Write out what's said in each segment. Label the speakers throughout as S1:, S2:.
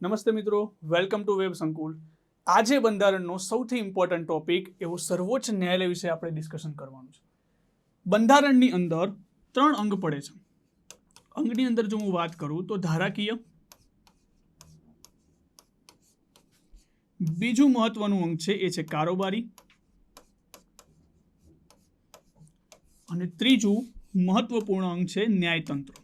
S1: નમસ્તે મિત્રો, welcome to web સંકુલ. આજે બંધારણનો સૌથી ઇમ્પોર્ટન્ટ ટોપિક એવો સર્વોચ્ચ ન્યાયાલય વિશે આપણે ડિસ્કશન કરવાનું છે. બંધારણની અંદર 3 અંગ પડે છે. અંગની અંદર જો હું વાત કરું તો ધારાકીય, બીજું મહત્વનું અંગ છે એ છે કારોબારી, અને ત્રીજું મહત્વપૂર્ણ અંગ છે ન્યાયતંત્ર.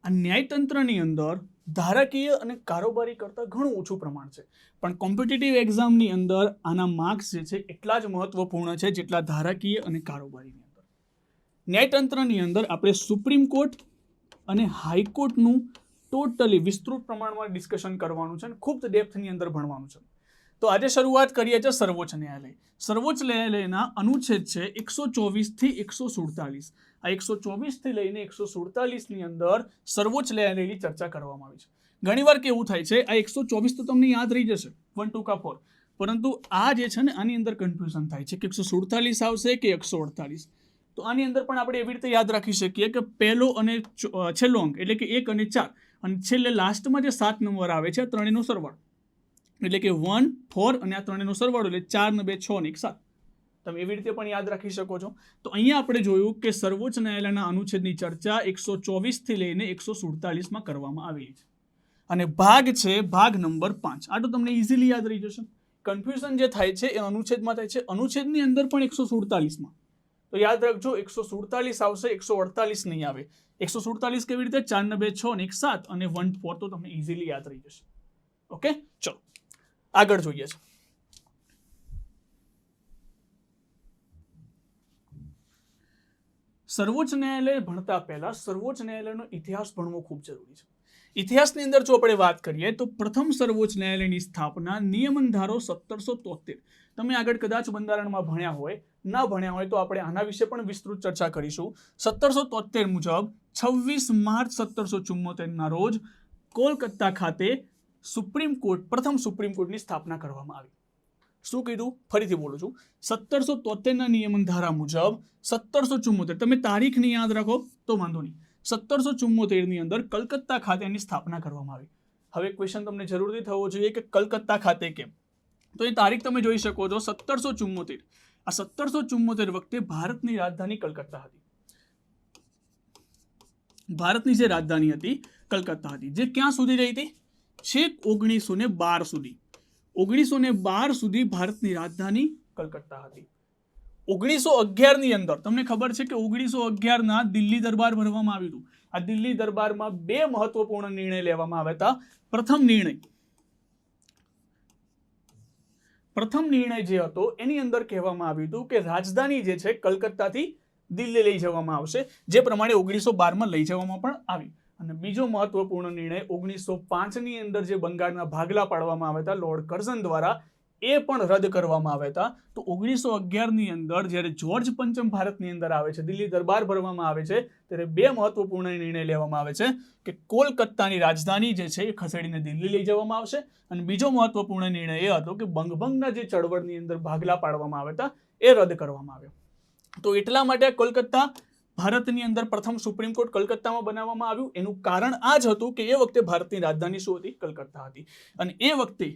S1: આ ન્યાયતંત્રની અંદર ધારાકીય અને કારોબારી કરતાં ઘણું ઓછું પ્રમાણ છે, પણ કોમ્પિટિટિવ એક્ઝામની અંદર આના માર્ક્સ જે છે એટલા જ મહત્વપૂર્ણ છે જેટલા ધારાકીય અને કારોબારીની અંદર. ન્યાયતંત્રની અંદર આપણે સુપ્રીમ કોર્ટ અને હાઈકોર્ટનું ટોટલી વિસ્તૃત પ્રમાણમાં ડિસ્કશન કરવાનું છે અને ખૂબ ડેપ્થની અંદર ભણવાનું છે. તો આજે શરૂઆત કરીએ છીએ સર્વોચ્ચ ન્યાયાલય. સર્વોચ્ચ ન્યાયાલયના અનુચ્છેદ છે 124 થી 147. આ 124 થી લઈને 147 ની અંદર સર્વોચ્ચ ન્યાયાલયની ચર્ચા કરવામાં આવી છે. ઘણીવાર કેવું થાય છે, આ 124 તો તમને યાદ રહી જશે 1 2 4, પરંતુ આ જે છે ને આની અંદર કન્ફ્યુઝન થાય છે કે 147 આવશે કે 148. તો આની અંદર પણ આપણે એવી રીતે યાદ રાખી શકીએ કે પહેલો અને છેલ્લો અંક એટલે કે 1 અને 4, અને છેલ્લે લાસ્ટમાં જે 7 નંબર આવે છે આ ત્રણેયનો સરવાળો એટલે કે 1 4 અને આ ત્રણેયનો સરવાળો એટલે 4 ને 2 6 ને 1 7. તમે એવી રીતે પણ યાદ રાખી શકો છો. તો અહીંયા આપણે જોયું કે સર્વોચ્ચ ન્યાયાલયના અનુચ્છેદની ચર્ચા 124 થી લઈને 147 માં કરવામાં આવેલી છે, અને ભાગ છે ભાગ નંબર 5. આ તો તમને ઇઝીલી યાદ રહી જશે. કન્ફ્યુઝન જે થાય છે એ અનુચ્છેદમાં થાય છે, અનુચ્છેદની અંદર પણ 147 માં. તો યાદ રાખજો 147 આવશે, 148 નહીં આવે. 147 કેવી રીતે? 4 ને 2 6 ને 1 7 અને 1 4 તો તમને ઇઝીલી યાદ રહી જશે. ઓકે, ચલો આગળ જોઈએ છે. સર્વોચ્ચ ન્યાયાલય ભણતા પહેલા સર્વોચ્ચ ન્યાયાલયનો ઇતિહાસ ભણવો ખૂબ જરૂરી છે. ઇતિહાસની અંદર જો આપણે વાત કરીએ તો પ્રથમ સર્વોચ્ચ ન્યાયાલયની સ્થાપના નિયમન ધારો 1773. તમે આગળ કદાચ બંધારણમાં ભણ્યા હોય, ના ભણ્યા હોય તો આપણે આના વિશે પણ વિસ્તૃત ચર્ચા કરીશું. 1773 મુજબ 26 માર્ચ 1774 ના રોજ કોલકાતા ખાતે સુપ્રીમ કોર્ટ, પ્રથમ સુપ્રીમ કોર્ટની સ્થાપના કરવામાં આવી. શું કીધું? ફરીથી બોલું છું. 1773 ના નિયમન ધારા મુજબ 1774, તમે તારીખ નહીં યાદ રાખો તો વાંધો નહીં, 1774 ની અંદર કલકત્તા ખાતે એની સ્થાપના કરવામાં આવી. હવે ક્વેશ્ચન તમને જરૂરથી થવો જોઈએ કે કલકત્તા ખાતે કેમ? તો એ તારીખ તમે જોઈ શકો છો 1774. આ 1774 વખતે ભારતની રાજધાની કલકત્તા હતી. ભારતની જે રાજધાની હતી કલકત્તા હતી, જે ક્યાં સુધી રહી હતી? છેક 1912 સુધી. 1912 સુધી ભારતની રાજધાની કલકત્તા હતી. 1911 ની અંદર તમને ખબર છે કે 1911 ના દિલ્હી દરબાર ભરવામાં આવ્યું હતું. આ દિલ્હી દરબારમાં 2 મહત્વપૂર્ણ નિર્ણય લેવામાં આવ્યા હતા. પ્રથમ નિર્ણય જે હતો એની અંદર કહેવામાં આવ્યું હતું કે રાજધાની જે છે કલકત્તાથી દિલ્હી લઈ જવામાં આવશે, જે પ્રમાણે 1912 લઈ જવામાં પણ આવી. અને બીજો મહત્વપૂર્ણ નિર્ણય 1905 ની અંદર જે બંગાળના ભાગલા પાડવામાં આવ્યા હતા લોર્ડ કર્ઝન દ્વારા, એ પણ રદ કરવામાં આવ્યા હતા. તો 1911 ની અંદર જ્યારે જોર્જ પંચમ ભારતની અંદર આવે છે, દિલ્હી દરબાર ભરવામાં આવે છે, ત્યારે 2 મહત્વપૂર્ણ નિર્ણય લેવામાં આવે છે કે કોલકાતાની રાજધાની જે છે એ ખસેડીને દિલ્હી લઈ જવામાં આવશે, અને બીજો મહત્વપૂર્ણ નિર્ણય એ હતો કે બંગભંગના જે ચળવળની અંદર ભાગલા પાડવામાં આવ્યા હતા એ રદ કરવામાં આવ્યો. તો એટલા માટે કોલકાતા ભારતની અંદર પ્રથમ સુપ્રીમ કોર્ટ કલકત્તામાં બનાવવામાં આવ્યું. એનું કારણ આ જ હતું કે એ વખતે ભારતની રાજધાની શું હતી? કલકત્તા હતી. અને એ વખતે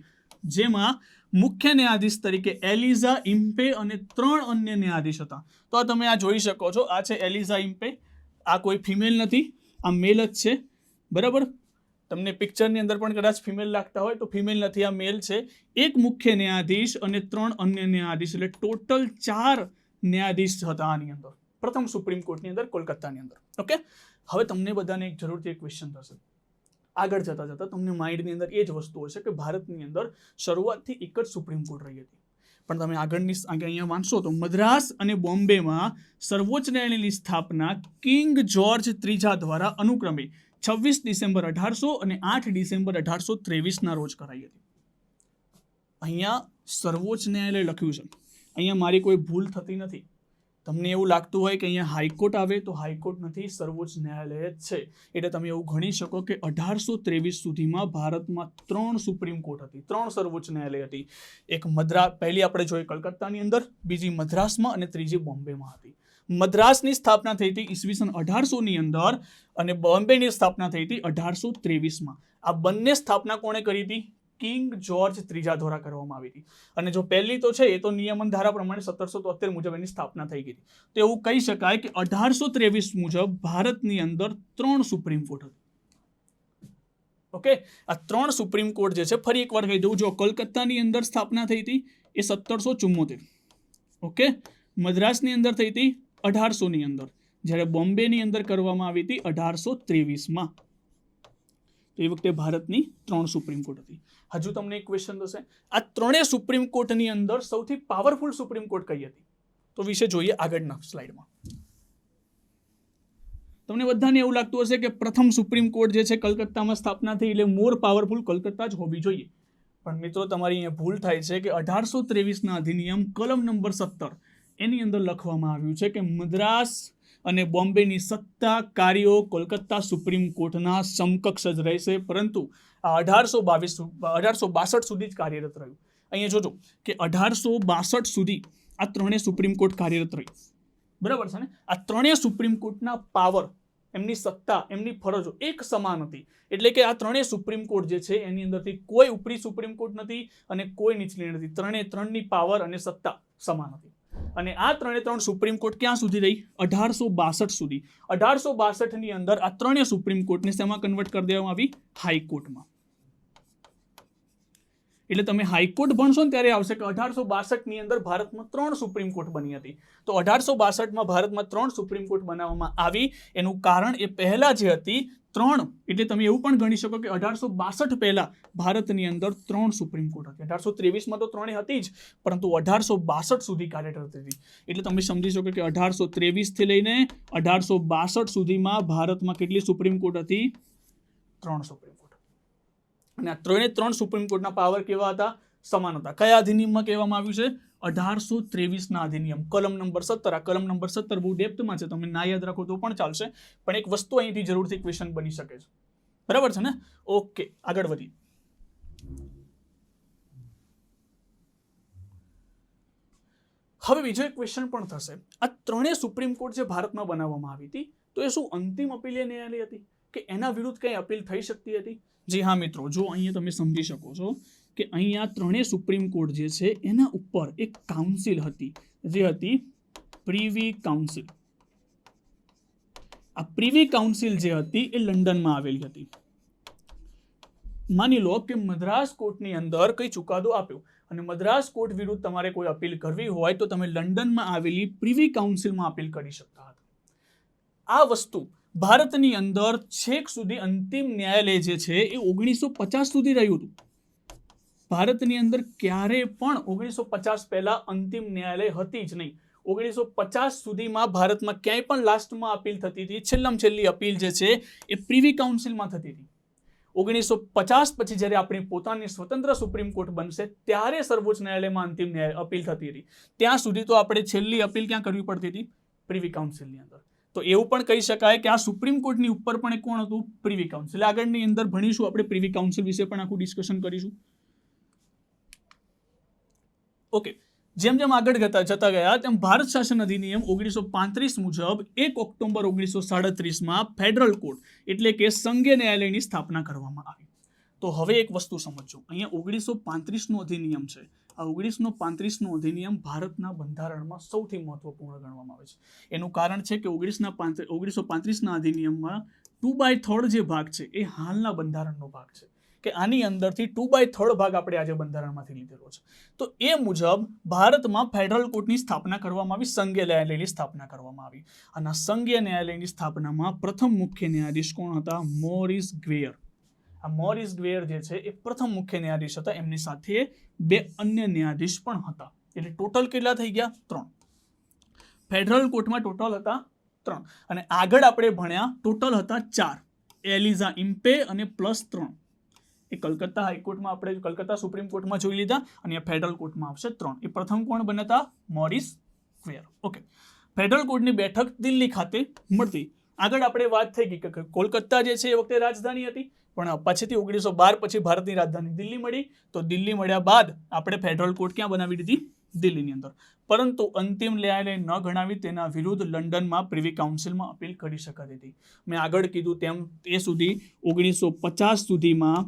S1: જેમાં મુખ્ય ન્યાયાધીશ તરીકે એલિઝા ઇમ્પે અને 3 અન્ય ન્યાયાધીશ હતા. તો આ તમે આ જોઈ શકો છો, આ છે એલિઝા ઇમ્પે. આ કોઈ ફિમેલ નથી, આ મેલ જ છે, બરાબર? તમને પિક્ચરની અંદર પણ કદાચ ફિમેલ લાગતા હોય તો ફિમેલ નથી, આ મેલ છે. એક મુખ્ય ન્યાયાધીશ અને 3 અન્ય ન્યાયાધીશ, એટલે ટોટલ 4 ન્યાયાધીશ હતા આની અંદર, પ્રથમ સુપ્રીમ કોર્ટની અંદર કોલકાતાની અંદર. ઓકે, હવે તમને બધાને એક જરૂરથી એક ક્વેશ્ચન થશે. આગળ જતા જતા તમને માઇન્ડની અંદર એ જ વસ્તુ હશે કે ભારતની અંદર શરૂઆતથી એક જ સુપ્રીમ કોર્ટ રહી હતી, પણ તમે અહીંયા વાંચશો તો મદ્રાસ અને બોમ્બેમાં સર્વોચ્ચ ન્યાયાલયની સ્થાપના કિંગ જોર્જ ત્રીજા દ્વારા અનુક્રમે 26 ડિસેમ્બર 1800 અને 8 ડિસેમ્બર 1823 ના રોજ કરાઈ હતી. અહીંયા સર્વોચ્ચ ન્યાયાલય લખ્યું છે, અહીંયા મારી કોઈ ભૂલ થતી નથી. તમને એવું લાગતું હોય કે અહીંયા હાઈકોર્ટ આવે તો હાઈકોર્ટ નથી, સર્વોચ્ચ ન્યાયાલય જ છે. એટલે તમે એવું ગણી શકો કે 1823 સુધીમાં ભારતમાં 3 સુપ્રીમ કોર્ટ હતી, 3 સર્વોચ્ચ ન્યાયાલય હતી. એક પહેલી આપણે જોઈ કલકત્તાની અંદર, બીજી મદ્રાસમાં અને ત્રીજી બોમ્બેમાં હતી. મદ્રાસની સ્થાપના થઈ હતી ઈસવીસન 1800ની અંદર અને બોમ્બેની સ્થાપના થઈ હતી 1823માં. આ બંને સ્થાપના કોણે કરી હતી? કિંગ જ્યોર્જ ત્રીજા દ્વારા કરવામાં આવી હતી. અને જો પહેલી તો છે એ તો નિયમન ધારા પ્રમાણે 1773 મુજબ એની સ્થાપના થઈ ગઈ હતી. તો એવું કહી શકાય કે 1823 મુજબ ભારતની અંદર 3 સુપ્રીમ કોર્ટ હતી. ઓકે, આ 3 સુપ્રીમ કોર્ટ જે છે ફરી એકવાર કહી દઉં, જો કોલકાતાની અંદર સ્થાપના થઈ હતી એ 1774, ઓકે, મદ્રાસની અંદર થઈ હતી 1800ની અંદર, જ્યારે બોમ્બેની અંદર કરવામાં આવી હતી 1823માં. તો એ વખતે ભારતની 3 સુપ્રીમ કોર્ટ હતી. હજુ તમને એક ક્વેશ્ચન થશે, આ 3 સુપ્રીમ કોર્ટની અંદર સૌથી પાવરફુલ સુપ્રીમ કોર્ટ કઈ હતી? તો વિશે જોઈએ આગળના સ્લાઇડમાં. તમને બધાને એવું લાગતું હશે કે પ્રથમ સુપ્રીમ કોર્ટ જે છે કલકત્તામાં સ્થાપના થઈ એટલે મોર પાવરફુલ કલકત્તા જ હોવી જોઈએ. પણ મિત્રો તમારી અહીંયા ભૂલ થાય છે કે 1823ના અધિનિયમ કલમ નંબર 17 એની અંદર લખવામાં આવ્યું છે કે મદ્રાસ અને બોમ્બેની સત્તા કાર્યો કોલકાતા સુપ્રીમ કોર્ટના સમકક્ષ જ રહેશે, પરંતુ આ 1862 સુધી જ કાર્યરત રહ્યું. અહીંયા જોજો કે 1862 સુધી આ 3 સુપ્રીમ કોર્ટ કાર્યરત રહી. બરાબર છે ને? આ 3 સુપ્રીમ કોર્ટના પાવર, એમની સત્તા, એમની ફરજો એક સમાન હતી. એટલે કે આ 3 સુપ્રીમ કોર્ટ જે છે એની અંદરથી કોઈ ઉપરી સુપ્રીમ કોર્ટ નથી અને કોઈ નીચલી નથી. 3ની પાવર અને સત્તા સમાન હતી. અને આ 3 સુપ્રીમ કોર્ટ ક્યાં સુધી રહી? 1862 સુધી. 1862ની અંદર આ 3 સુપ્રીમ કોર્ટને શેમાં કન્વર્ટ કરી દેવામાં આવી? હાઈકોર્ટમાં. એટલે તમે હાઈકોર્ટ ભણશો ને ત્યારે આવશે કે 1862ની અંદર ભારતમાં 3 સુપ્રીમ કોર્ટ બની હતી. તો 1862માં ભારતમાં 3 સુપ્રીમ કોર્ટ બનાવવામાં આવી. એનું કારણ એ પહેલા જે હતી 3, એટલે તમે એવું પણ ગણી શકો કે 1862 પહેલા ભારતની અંદર 3 સુપ્રીમ કોર્ટ હતી. 1823માં તો 3 હતી જ, પરંતુ 1862 સુધી કાર્યરત હતી. એટલે તમે સમજી શકો કે 1823 થી લઈને 1862 સુધીમાં ભારતમાં કેટલી સુપ્રીમ કોર્ટ હતી? 3 સુપ્રીમ કોર્ટ. અને આ 3 સુપ્રીમ કોર્ટના પાવર કેવા હતા? સમાન હતા. કયા અધિનિયમમાં કહેવામાં આવ્યું છે? 1823ના અધિનિયમ કલમ નંબર 17. આ કલમ નંબર 17 બહુ ડેપ્થમાં છે, તમે ના યાદ રાખો તો પણ ચાલશે, પણ એક વસ્તુ અહીંથી જરૂરથી ક્વેશ્ચન બની શકે છે. બરાબર છે ને? ઓકે, આગળ વધીએ. હવે બીજો એક ક્વેશ્ચન પણ થશે, આ 3 સુપ્રીમ કોર્ટ જે ભારતમાં બનાવવામાં આવી હતી તો એ શું અંતિમ અપીલીય ન્યાયાલય હતી કે એના વિરુદ્ધ કંઈ અપીલ થઈ શકતી હતી? જી હા મિત્રો, જો અહીંયા તમે સમજી શકો છો કે અહીંયા 3 સુપ્રીમ કોર્ટ જે છે એના ઉપર એક કાઉન્સિલ હતી, જે હતી પ્રીવી કાઉન્સિલ. આ પ્રીવી કાઉન્સિલ જે હતી એ લંડનમાં આવેલી હતી. માની લો કે મદ્રાસ કોર્ટની અંદર કઈ ચુકાદો આપ્યો અને મદ્રાસ કોર્ટ વિરુદ્ધ તમારે કોઈ અપીલ કરવી હોય તો તમે લંડનમાં આવેલી પ્રીવી કાઉન્સિલમાં અપીલ કરી શકતા હતા. આ વસ્તુ ભારતની અંદર છેક સુધી અંતિમ ન્યાયાલય જે છે એ 1950 સુધી રહ્યું હતું. ભારતની અંદર ક્યારે પણ 1950 પહેલા અંતિમ ન્યાયાલય હતી જ નહીં. 1950 સુધીમાં ભારતમાં ક્યાંય પણ લાસ્ટમાં અપીલ થતી હતી, છેલ્લામાં છેલ્લી અપીલ જે છે એ પ્રીવી કાઉન્સિલમાં થતી હતી. 1950 પછી જ્યારે આપણી પોતાની સ્વતંત્ર સુપ્રીમ કોર્ટ બનશે ત્યારે સર્વોચ્ચ ન્યાયાલયમાં અંતિમ અપીલ થતી હતી. ત્યાં સુધી તો આપણે છેલ્લી અપીલ ક્યાં કરવી પડતી હતી? પ્રીવી કાઉન્સિલની અંદર. તો એવું પણ કહી શકાય કે આ સુપ્રીમ કોર્ટની ઉપર પણ કોણ હતું? Privy council. આગળની અંદર ભણીશું આપણે પ્રીવી કાઉન્સિલ વિશે પણ આખું ડિસ્કશન કરીશું. ઓકે, જેમ જેમ આગળ જતા ગયા તેમ ભારત શાસન અધિનિયમ 1935 મુજબ 1 ઓક્ટોબર 1937માં ફેડરલ કોર્ટ એટલે કે સંઘીય ન્યાયાલયની સ્થાપના કરવામાં આવી. તો હવે એક વસ્તુ સમજો, અહીંયા 1935નો અધિનિયમ છે. આ 1935નો અધિનિયમ ભારતના બંધારણમાં સૌથી મહત્વપૂર્ણ ગણવામાં આવે છે. એનું કારણ છે કે 1935ના અધિનિયમમાં 2/3 જે ભાગ છે એ હાલના બંધારણનો ભાગ છે, કે આની અંદરથી 2/3 ભાગ આપણે આજે બંધારણમાંથી લીધેલો છે. તો એ મુજબ ભારતમાં ફેડરલ કોર્ટની સ્થાપના કરવામાં આવી, સંઘીય ન્યાયાલયની સ્થાપના કરવામાં આવી. અને આ સંઘીય ન્યાયાલયની સ્થાપનામાં પ્રથમ મુખ્ય ન્યાયાધીશ કોણ હતા? મોરિસ ગ્વેયર. આ મોરિસ ગ્વેયર જે છે એ પ્રથમ મુખ્ય ન્યાયાધીશ હતા. એમની સાથે 2 અન્ય ન્યાયાધીશ પણ હતા. એટલે ટોટલ કેટલા થઈ ગયા? 3. ફેડરલ કોર્ટમાં ટોટલ હતા 3 અને આગળ આપણે ભણ્યા ટોટલ હતા 4. એલિઝા ઇમ્પે અને +3. એ કલકત્તા હાઈકોર્ટમાં આપણે કલકત્તા સુપ્રીમ કોર્ટમાં જોઈ લીધા અને ફેડરલ કોર્ટમાં આવશે 3. એ પ્રથમ કોણ બન્યા હતા? મોરિસ ગ્વેયર. ઓકે, ફેડરલ કોર્ટની બેઠક દિલ્હી ખાતે મળતી. આગળ આપણે વાત થઈ ગઈ કે કોલકાતા જે છે એ વખતે રાજધાની હતી. પણ પછીથી 1912 પછી ભારતની રાજધાની દિલ્હી મળી, તો દિલ્હી મળ્યા બાદ આપણે ફેડરલ કોર્ટ ક્યાં બનાવી દીધી? દિલ્હીની અંદર. પરંતુ અંતિમ ન્યાયાલય ન ગણાવી તેના વિરુદ્ધ લંડનમાં પ્રિવી કાઉન્સિલમાં અપીલ કરી શકાતી હતી. મેં આગળ કીધું તેમ તે સુધી 1950 સુધીમાં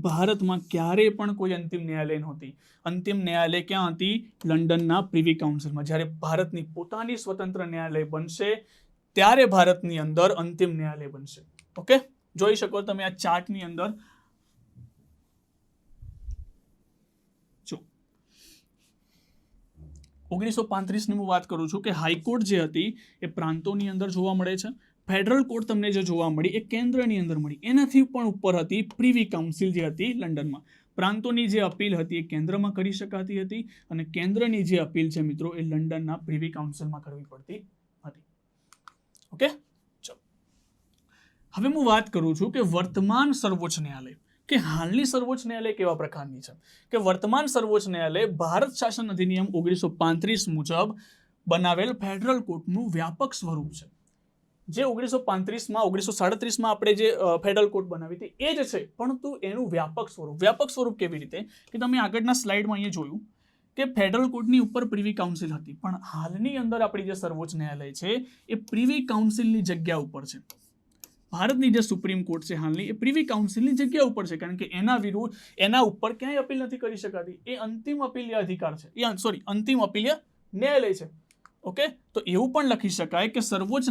S1: ભારતમાં ક્યારેય પણ કોઈ અંતિમ ન્યાયાલય નહોતી. અંતિમ ન્યાયાલય ક્યાં હતી? લંડનના પ્રિવી કાઉન્સિલમાં. જ્યારે ભારતની પોતાની સ્વતંત્ર ન્યાયાલય બનશે ત્યારે ભારતની અંદર અંતિમ ન્યાયાલય બનશે. ઓકે, જોઈ શકો તમે આ ચાર્ટની અંદર. જો 1935 ની હું વાત કરું છું કે હાઈકોર્ટ જે હતી એ પ્રાંતોની અંદર જોવા મળે છે. ફેડરલ કોર્ટ તમને જે જોવા મળી એ કેન્દ્રની અંદર મળી. એનાથી પણ ઉપર હતી પ્રિવી કાઉન્સિલ જે હતી લંડનમાં. પ્રાંતોની જે અપીલ હતી એ કેન્દ્રમાં કરી શકાતી હતી અને કેન્દ્રની જે અપીલ છે મિત્રો એ લંડનના પ્રિવી કાઉન્સિલમાં કરવી પડતી હતી. ઓકે, ચલો હવે હું વાત કરું છું કે વર્તમાન સર્વોચ્ચ ન્યાયાલય કે હાલની સર્વોચ્ચ ન્યાયાલય કેવા પ્રકારની છે. કે વર્તમાન સર્વોચ્ચ ન્યાયાલય ભારત શાસન અધિનિયમ 1935 મુજબ બનાવેલ ફેડરલ કોર્ટનું વ્યાપક સ્વરૂપ છે. જે 1935માં 1937માં આપણે જે ફેડરલ કોર્ટ બનાવી હતી એ જ છે, પરંતુ એનું વ્યાપક સ્વરૂપ કેવી રીતે કે તમે આગળના સ્લાઇડમાં અહીંયા જોયું કે ફેડરલ કોર્ટની ઉપર પ્રિવી કાઉન્સિલ હતી, પણ હાલની અંદર આપણી જે સર્વોચ્ચ ન્યાયાલય છે એ પ્રિવી કાઉન્સિલની જગ્યા ઉપર છે. ભારતની જે સુપ્રીમ કોર્ટ છે હાલની એ પ્રિવી કાઉન્સિલની જગ્યા ઉપર છે, કારણ કે એના વિરુદ્ધ એના ઉપર ક્યાંય અપીલ નથી કરી શકાતી. એ અંતિમ અપીલીય અધિકાર છે, અંતિમ અપીલીય ન્યાયાલય છે. ઓકે, તો એવું પણ લખી શકાય કે સર્વોચ્ચ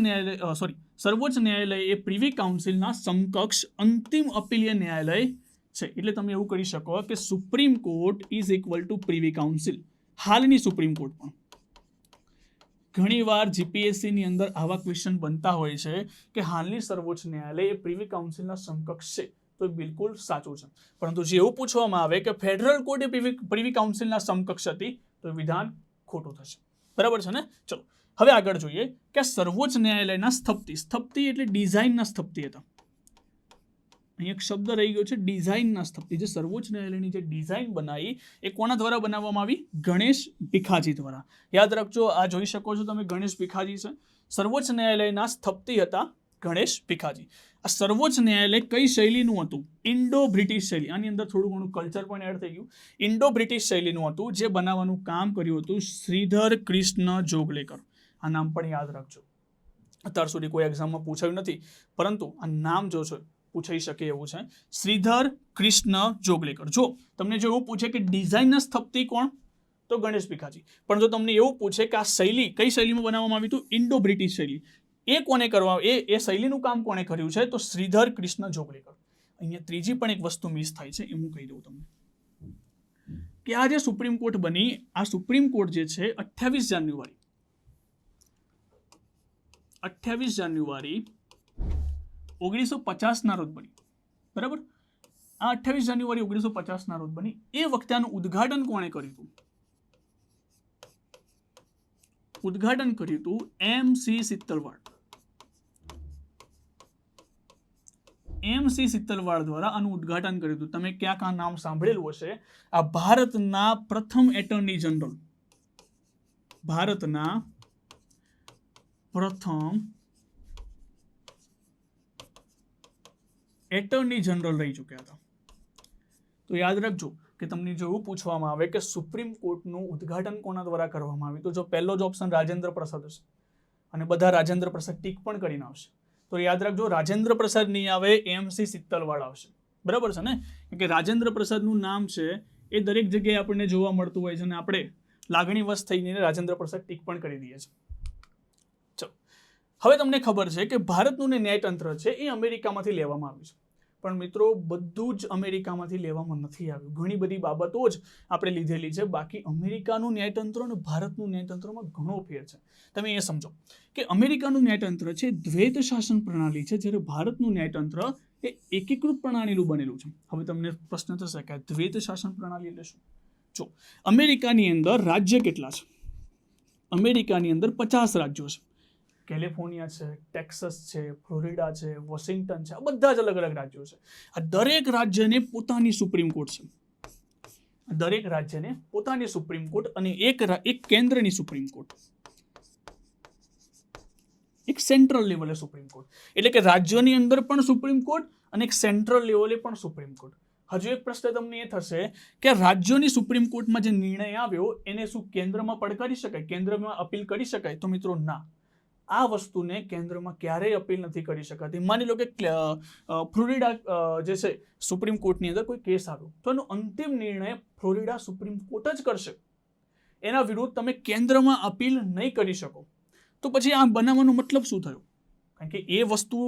S1: ન્યાયાલય એ પ્રિવી કાઉન્સિલના સમકક્ષ અંતિમ અપીલીય ન્યાયાલય છે. એટલે તમે એવું કરી શકો કે supreme court is equal to privy council. હાલની સુપ્રીમ કોર્ટ પણ ઘણીવાર જીપીએસસી ની અંદર આવા ક્વેશ્ચન બનતા હોય છે કે હાલની સર્વોચ્ચ ન્યાયાલય એ પ્રિવી કાઉન્સિલના સમકક્ષ છે, તો એ બિલકુલ સાચું છે. પરંતુ જે એવું પૂછવામાં આવે કે ફેડરલ કોર્ટ એ પ્રિવી કાઉન્સિલના સમકક્ષ હતી, તો વિધાન ખોટું થશે. બરાબર છે ને? ચલો હવે આગળ જોઈએ કે સર્વોચ્ચ ન્યાયાલયના સ્થપતિ એટલે ડિઝાઇનના સ્થપતિ હતા. અહીં એક શબ્દ રહી ગયો છે, ડિઝાઇનના સ્થપતિ. જે સર્વોચ્ચ ન્યાયાલયની જે ડિઝાઇન બનાવી એ કોના દ્વારા બનાવવામાં આવી? ગણેશ ભીખાજી દ્વારા. યાદ રાખજો, આ જોઈ શકો છો તમે, ગણેશ ભીખાજી છે. સર્વોચ્ચ ન્યાયાલયના સ્થપતિ હતા ગણેશ ભીખાજી. આ સર્વોચ્ચ ન્યાયાલય કઈ શૈલીનું હતું? ઇન્ડો બ્રિટિશ શૈલી. આની અંદર થોડું ઘણું કલ્ચર પણ એડ થઈ ગયું. ઇન્ડો બ્રિટિશ શૈલીનું હતું, જે બનાવવાનું કામ કર્યું હતું શ્રીધર કૃષ્ણ જોગલેકર. આ નામ પણ યાદ રાખજો. અત્યાર સુધી કોઈ એક્ઝામમાં પૂછાયું નથી, પરંતુ આ નામ જો છે પૂછાઈ શકે એવું છે, શ્રીધર કૃષ્ણ જોગલેકર. જો તમને જો એવું પૂછે કે ડિઝાઇનના સ્થપતિ કોણ, તો ગણેશ ભીખાજી. પણ જો તમને એવું પૂછે કે આ શૈલી કઈ શૈલીમાં બનાવવામાં આવી હતું? ઇન્ડો બ્રિટિશ શૈલી. એ કોને કરવા એ શૈલીનું કામ કોને કર્યું છે? તો શ્રીધર કૃષ્ણ જોગલેકર. અહીંયા ત્રીજી પણ એક વસ્તુ મિસ થાય છે, એ હું કહી દઉં તમને કે આ જે સુપ્રીમ કોર્ટ બની, આ સુપ્રીમ કોર્ટ જે છે 28 જાન્યુઆરી 1950 ના રોજ બની. બરાબર, આ 28 જાન્યુઆરી 1950 ના રોજ બની. એ વખતે આનું ઉદ્ઘાટન કોણે કર્યું હતું? ઉદ્ઘાટન કર્યું હતું MC સિત્તલવાડ દ્વારા આનું ઉદ્ઘાટન કર્યું હતું. તમે ક્યાંક આ નામ સાંભળેલું હશે. આ ભારતના પ્રથમ એટર્ની જનરલ, ભારતના પ્રથમ એટર્ની જનરલ રહી ચૂક્યા હતા. તો યાદ રાખજો કે તમને જો એવું પૂછવામાં આવે કે સુપ્રીમ કોર્ટનું ઉદ્ઘાટન કોના દ્વારા કરવામાં આવ્યું, તો જો પહેલો જ ઓપ્શન રાજેન્દ્ર પ્રસાદ હશે અને બધા રાજેન્દ્ર પ્રસાદ ટીક પણ કરીને આવશે, તો યાદ રાખજો રાજેન્દ્ર પ્રસાદ નહીં આવે, MC સિત્તલવાડ આવશે. બરાબર છે ને? કે રાજેન્દ્ર પ્રસાદનું નામ છે એ દરેક જગ્યાએ આપણને જોવા મળતું હોય છે અને આપણે લાગણીવશ થઈને રાજેન્દ્ર પ્રસાદ ટીક પણ કરી દઈએ છીએ. ચલો હવે તમને ખબર છે કે ભારતનું ન્યાયતંત્ર છે એ અમેરિકામાંથી લેવામાં આવ્યું છે. પણ મિત્રો બધું જ અમેરિકામાંથી લેવામાં નથી આવ્યું. ઘણી બધી બાબતો જ આપણે લીધેલી છે. બાકી અમેરિકાનું ન્યાયતંત્ર અને ભારતનું ન્યાયતંત્રમાં ઘણો ફેર છે. તમે એ સમજો કે અમેરિકાનું ન્યાયતંત્ર છે દ્વૈત શાસન પ્રણાલી છે, જ્યારે ભારતનું ન્યાયતંત્ર એ એકીકૃત પ્રણાલીનું બનેલું છે. હવે તમને પ્રશ્ન થશે કે દ્વૈત શાસન પ્રણાલી એટલે શું? જો અમેરિકાની અંદર રાજ્ય કેટલા છે? અમેરિકાની અંદર 50 રાજ્યો છે. કેલિફોર્નિયા છે, ટેક્સાસ છે, ફ્લોરિડા છે, વોશિંગ્ટન છે, આ બધા જ અલગ અલગ રાજ્યો છે. આ દરેક રાજ્યને પોતાની સુપ્રીમ કોર્ટ છે. દરેક રાજ્યને પોતાની સુપ્રીમ કોર્ટ અને એક કેન્દ્રની સુપ્રીમ કોર્ટ, એક સેન્ટ્રલ લેવલે સુપ્રીમ કોર્ટ. એટલે કે રાજ્યોની અંદર પણ સુપ્રીમ કોર્ટ અને એક સેન્ટ્રલ લેવલે પણ સુપ્રીમ કોર્ટ. હજુ એક પ્રશ્ન તમને એ થશે કે રાજ્યોની સુપ્રીમ કોર્ટમાં જે નિર્ણય આવ્યો એને શું કેન્દ્રમાં પડકારી શકાય, કેન્દ્રમાં અપીલ કરી શકાય? તો મિત્રો ના, આ વસ્તુને કેન્દ્રમાં ક્યારેય અપીલ નથી કરી શકાતી. માની લો કે ફ્લોરિડા જે છે સુપ્રીમ કોર્ટની અંદર કોઈ કેસ આવ્યો તો એનો અંતિમ નિર્ણય ફ્લોરિડા સુપ્રીમ કોર્ટ જ કરશે. એના વિરુદ્ધ તમે કેન્દ્રમાં અપીલ નહીં કરી શકો. તો પછી આ બનાવવાનો મતલબ શું થયો? કારણ કે એ વસ્તુ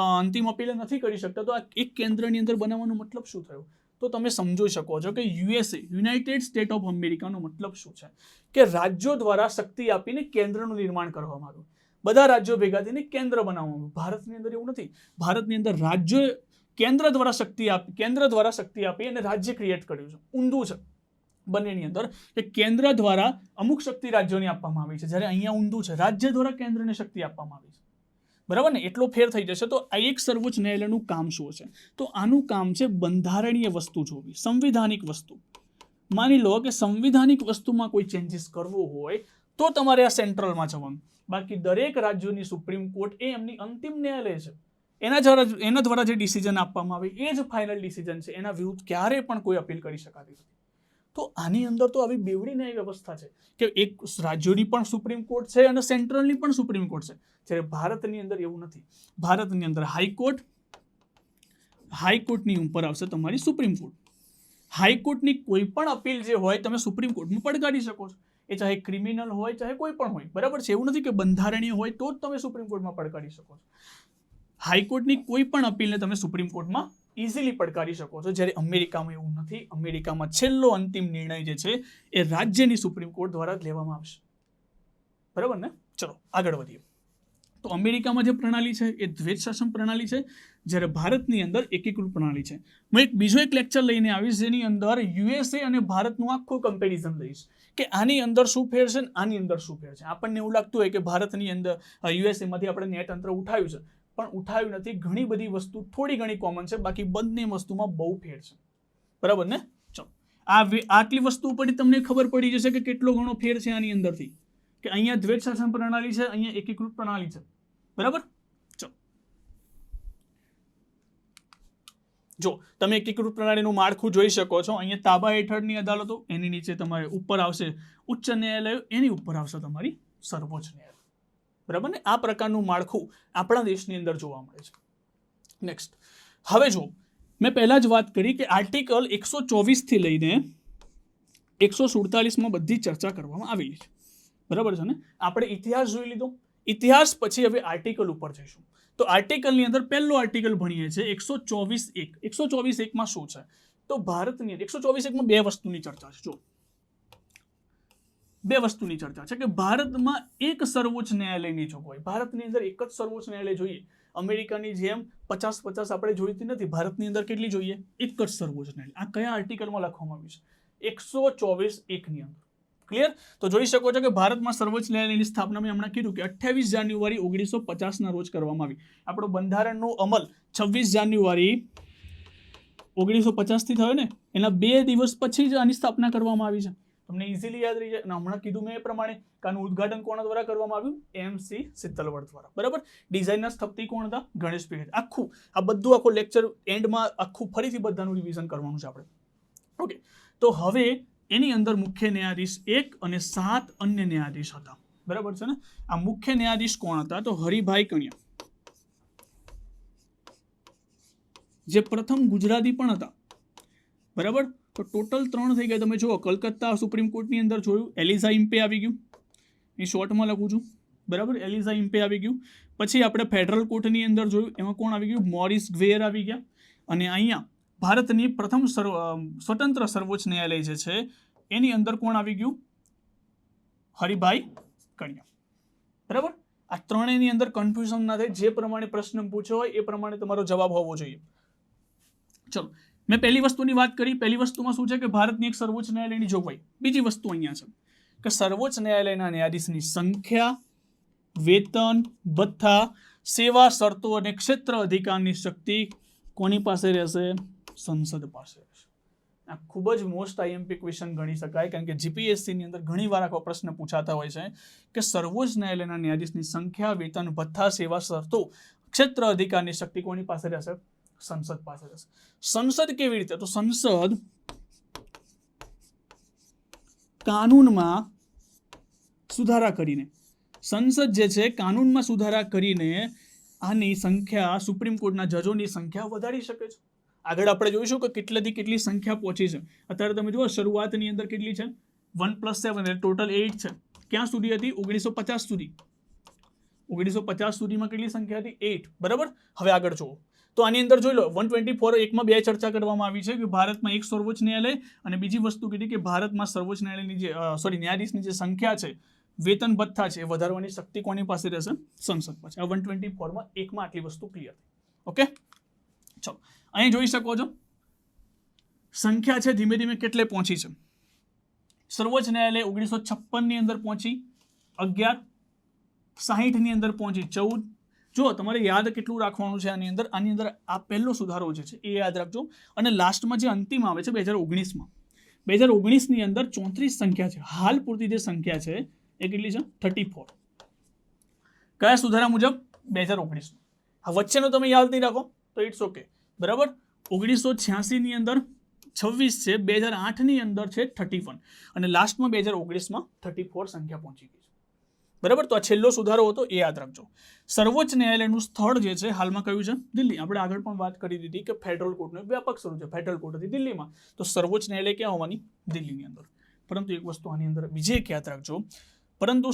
S1: અંતિમ અપીલ નથી કરી શકતા, તો આ એક કેન્દ્રની અંદર બનાવવાનો મતલબ શું થયો? તો તમે સમજી શકો છો કે યુએસએ, યુનાઇટેડ સ્ટેટ ઓફ અમેરિકાનો મતલબ શું છે કે રાજ્યો દ્વારા શક્તિ આપીને કેન્દ્રનું નિર્માણ કરવામાં આવ્યું. બધા રાજ્યો ભેગા થઈને કેન્દ્ર બનાવવામાં આવ્યું. ભારતની અંદર એવું નથી. ભારતની અંદર રાજ્ય કેન્દ્ર દ્વારા શક્તિ આપી અને રાજ્ય ક્રિએટ કર્યું છે. ઊંધું છે બંનેની અંદર કે કેન્દ્ર દ્વારા અમુક શક્તિ રાજ્યોને આપવામાં આવી છે, જ્યારે અહીંયા ઊંધું છે, રાજ્ય દ્વારા કેન્દ્રને શક્તિ આપવામાં આવી છે. બરાબર ને? એટલો ફેર થઈ જશે. તો આ એક સર્વોચ્ચ ન્યાયાલયનું કામ શું છે? તો આનું કામ છે બંધારણીય વસ્તુ જોવી, સંવિધાનિક વસ્તુ. માની લો કે સંવિધાનિક વસ્તુમાં કોઈ ચેન્જીસ કરવો હોય તો તમારે આ સેન્ટ્રલમાં જવાનું. બાકી દરેક રાજ્યોની સુપ્રીમ કોર્ટ એ એમની અંતિમ ન્યાયાલય છે. એના દ્વારા જે ડિસિઝન આપવામાં આવે એ જ ફાઇનલ ડિસિઝન છે. એના વિરુદ્ધ ક્યારેય પણ કોઈ અપીલ કરી શકાતી નથી. તો આની અંદર તો આવી બેવડી ન્યાય વ્યવસ્થા છે કે એક રાજ્યોની પણ સુપ્રીમ કોર્ટ છે અને સેન્ટ્રલની પણ સુપ્રીમ કોર્ટ છે, જ્યારે ભારતની અંદર એવું નથી. ભારતની અંદર હાઈકોર્ટની ઉપર આવશે તમારી સુપ્રીમ કોર્ટ. હાઈકોર્ટની કોઈ પણ અપીલ જે હોય તમે સુપ્રીમ કોર્ટમાં પડકારી શકો છો. એ ચાહે ક્રિમિનલ હોય ચાહે કોઈ પણ હોય. બરાબર છે? એવું નથી કે બંધારણીય હોય તો જ તમે સુપ્રીમ કોર્ટમાં પડકારી શકો છો. હાઈકોર્ટની કોઈ પણ અપીલને તમે સુપ્રીમ કોર્ટમાં ઇઝીલી પડકારી શકો છો, જ્યારે અમેરિકામાં એવું નથી. અમેરિકામાં છેલ્લો અંતિમ નિર્ણય જે છે એ રાજ્યની સુપ્રીમ કોર્ટ દ્વારા જ લેવામાં આવશે. બરાબર ને? ચલો આગળ વધીએ. તો અમેરિકામાં જે પ્રણાલી છે એ દ્વૈત શાસન પ્રણાલી છે, જ્યારે ભારતની અંદર એકીકૃત પ્રણાલી છે. હું બીજો એક લેક્ચર લઈને આવીશ જેની અંદર યુએસએ અને ભારતનું આખું કમ્પેરિઝન લઈશ કે આની અંદર શું ફેર છે, આની અંદર શું ફેર છે. આપણને એવું લાગતું હોય કે ભારતની અંદર યુએસએમાંથી આપણે ન્યાયતંત્ર ઉઠાવ્યું છે, પણ ઉઠાવ્યું નથી. ઘણી બધી વસ્તુ થોડી ઘણી કોમન છે, બાકી બંને વસ્તુમાં બહુ ફેર છે. બરાબર ને? ચલો આટલી વસ્તુ ઉપરથી તમને ખબર પડી જશે કે કેટલો ઘણો ફેર છે આની અંદરથી, કે અહીંયા દ્વૈત શાસન પ્રણાલી છે, અહીંયા એકીકૃત પ્રણાલી છે. બરાબર? ચલો જો તમે એકીકૃત પ્રણાલીનું માળખું જોઈ શકો છો. અહીંયા તાબા હેઠળની અદાલતો, એની નીચે તમારે ઉપર આવશે ઉચ્ચ ન્યાયાલયો, એની ઉપર આવશે તમારી સર્વોચ્ચ ન્યાયાલય. બરાબર ને? આ પ્રકારનું માળખું આપણા દેશની અંદર જોવા મળે છે. નેક્સ્ટ, હવે જો મેં પહેલા જ વાત કરી કે આર્ટિકલ 124 થી લઈને 147 બધી ચર્ચા કરવામાં આવેલી છે. બરાબર છે ને? આપણે ઇતિહાસ જોઈ લીધો. ઇતિહાસ પછી હવે આર્ટિકલ ઉપર જઈશું. તો આર્ટિકલની અંદર પહેલો આર્ટિકલ ભણીએ છીએ 124(1). 124(1) શું છે? તો ભારતની અંદર 124(1) બે વસ્તુની ચર્ચા છે. જો બે વસ્તુની ચર્ચા છે કે ભારતમાં એક સર્વોચ્ચ ન્યાયાલયની જોગવાઈ. ભારતની અંદર એક જ સર્વોચ્ચ ન્યાયાલય જોઈએ. અમેરિકાની જેમ 50-50 આપણે જોઈતી નથી. ભારતની અંદર કેટલી જોઈએ? એક જ સર્વોચ્ચ ન્યાયાલય. આ કયા આર્ટિકલમાં લખવામાં આવ્યું છે? 124(1) ની અંદર. ક્લિયર? તો જોઈ શકો છો કે ભારતમાં સર્વોચ્ચ ન્યાયાલયની સ્થાપના મેં હમણાં કીધું કે 28 જાન્યુઆરી 1950 રોજ કરવામાં આવી. આપણો બંધારણનો અમલ 26 જાન્યુઆરી 1950 થી થયો ને, એના 2 દિવસ પછી જ આની સ્થાપના કરવામાં આવી છે. તમને ઇઝીલી યાદ રહી જાય. અને હમણાં કીધું મેં એ પ્રમાણે કે આનું ઉદ્ઘાટન કોના દ્વારા કરવામાં આવ્યું? MC સિત્તલવડ દ્વારા. બરાબર? ડિઝાઇનના સ્થપતિ કોણ હતા? ગણેશ પીઠ. આખું લેક્ચર એન્ડમાં આખું ફરીથી બધાનું રિવિઝન કરવાનું છે આપણે. ઓકે, તો હવે એની અંદર મુખ્ય ન્યાયાધીશ 1 અને 7 અન્ય ન્યાયાધીશ હતા. બરાબર છે ને? આ મુખ્ય ન્યાયાધીશ કોણ હતા? તો હરિભાઈ કણિયા, જે પ્રથમ ગુજરાતી પણ હતા. બરાબર? તો ટોટલ 3 થઈ ગયા. તમે જુઓ, કલકત્તા સુપ્રીમ કોર્ટની અંદર જોયું, એલિઝા ઇમ્પે આવી ગયું. એ શોર્ટમાં લખું છું. બરાબર? એલિઝા ઇમ્પે આવી ગયું. પછી આપણે ફેડરલ કોર્ટની અંદર જોયું, એમાં કોણ આવી ગયું? મોરિસ ગ્વેર આવી ગયા. અને અહીંયા ભારતની પ્રથમ સ્વતંત્ર સર્વોચ્ચ ન્યાયાલય જે છે એની અંદર કોણ આવી ગયું? હરિભાઈ કણિયા. બરાબર? આ ત્રણેયની અંદર કન્ફ્યુઝન ના થાય. જે પ્રમાણે પ્રશ્ન પૂછ્યો હોય એ પ્રમાણે તમારો જવાબ હોવો જોઈએ. ચલો, મેં પહેલી વસ્તુની વાત કરી. પહેલી વસ્તુમાં શું છે કે ભારતની એક સર્વોચ્ચ ન્યાયાલયની જોગવાઈ. બીજી વસ્તુ અહીંયા છે કે સર્વોચ્ચ ન્યાયાલયના ન્યાયાધીશની સંખ્યા, વેતન, ભથ્થા, સેવા શરતો અને ક્ષેત્ર અધિકારની શક્તિ કોની પાસે રહેશે? સંસદ પાસે રહેશે. આ ખૂબ જ મોસ્ટ આઈએમપી ક્વેશ્ચન ગણી શકાય, કારણ કે જીપીએસસીની અંદર ઘણી વાર આખો પ્રશ્ન પૂછાતા હોય છે કે સર્વોચ્ચ ન્યાયાલયના ન્યાયાધીશની સંખ્યા, વેતન, ભથ્થા, સેવા શરતો, ક્ષેત્ર અધિકારની શક્તિ કોની પાસે રહેશે? સંસદ પાસે જશે. સંસદ કેવી રીતે? તો સંસદ કાનૂનમાં સુધારા કરીને, સંસદ જે છે કાનૂનમાં સુધારા કરીને આની સંખ્યા, સુપ્રીમ કોર્ટના જજોની સંખ્યા વધારી શકે છે. આગળ આપણે જોઈશું કે કેટલી સંખ્યા પહોંચી છે. અત્યારે તમે જુઓ શરૂઆતની અંદર કેટલી છે, 1+7 એટલે ટોટલ 8 છે. ક્યાં સુધી હતી? 1950 સુધી. 1950 સુધીમાં કેટલી સંખ્યા હતી? 8. બરાબર. હવે આગળ જુઓ તો આની અંદર જોઈ લો 124 એકમાં બે ચર્ચા કરવામાં આવી છે કે ભારતમાં એક સર્વોચ્ચ ન્યાયાલય અને બીજી વસ્તુ કીધી કે ભારતમાં સર્વોચ્ચ ન્યાયાલયની જે ન્યાયાધીશની જે સંખ્યા છે, વેતન ભથ્થા છે, એ વધારવાની શક્તિ કોની પાસે રહેશે? સંસદ પાસે. આ 124માં એકમાં આટલી વસ્તુ ક્લિયર થઈ. ઓકે, ચલો અહીં જોઈ શકો છો સંખ્યા છે ધીમે ધીમે કેટલે પહોંચી છે. સર્વોચ્ચ ન્યાયાલય 1956ની અંદર પહોંચી 11, 60ની અંદર પહોંચી 14. જો તમારે યાદ કેટલું રાખવાનું છે આની અંદર આ પહેલો સુધારો જે છે એ યાદ રાખજો. અને લાસ્ટમાં જે અંતિમ આવે છે 2019માં, 2019ની અંદર 34 સંખ્યા છે. હાલ પૂરતી જે સંખ્યા છે એ કેટલી છે? 34. કયા સુધારા મુજબ? 2019. હા, વચ્ચેનો તમે યાદ નહીં રાખો તો ઇટ્સ ઓકે. બરાબર. 1986ની અંદર 26 છે, 2008ની અંદર છે 31 અને લાસ્ટમાં 2019માં 34 સંખ્યા પહોંચી ગઈ છે. બરાબર. તો આ છેલ્લો સુધારો હતો એ યાદ રાખજો. સર્વોચ્ચ ન્યાયાલયનું સ્થળ જે છે હાલમાં કયું છે? દિલ્હી. આપણે આગળ પણ વાત કરી દીધી કે ફેડરલ કોર્ટનું એક વ્યાપક સ્વરૂપ છે. ફેડરલ કોર્ટ હતી દિલ્હીમાં, તો સર્વોચ્ચ ન્યાયાલય ક્યાં હોવાની? દિલ્હીની અંદર. પરંતુ એક વસ્તુ આની અંદર બીજી એક યાદ રાખજો, પરંતુ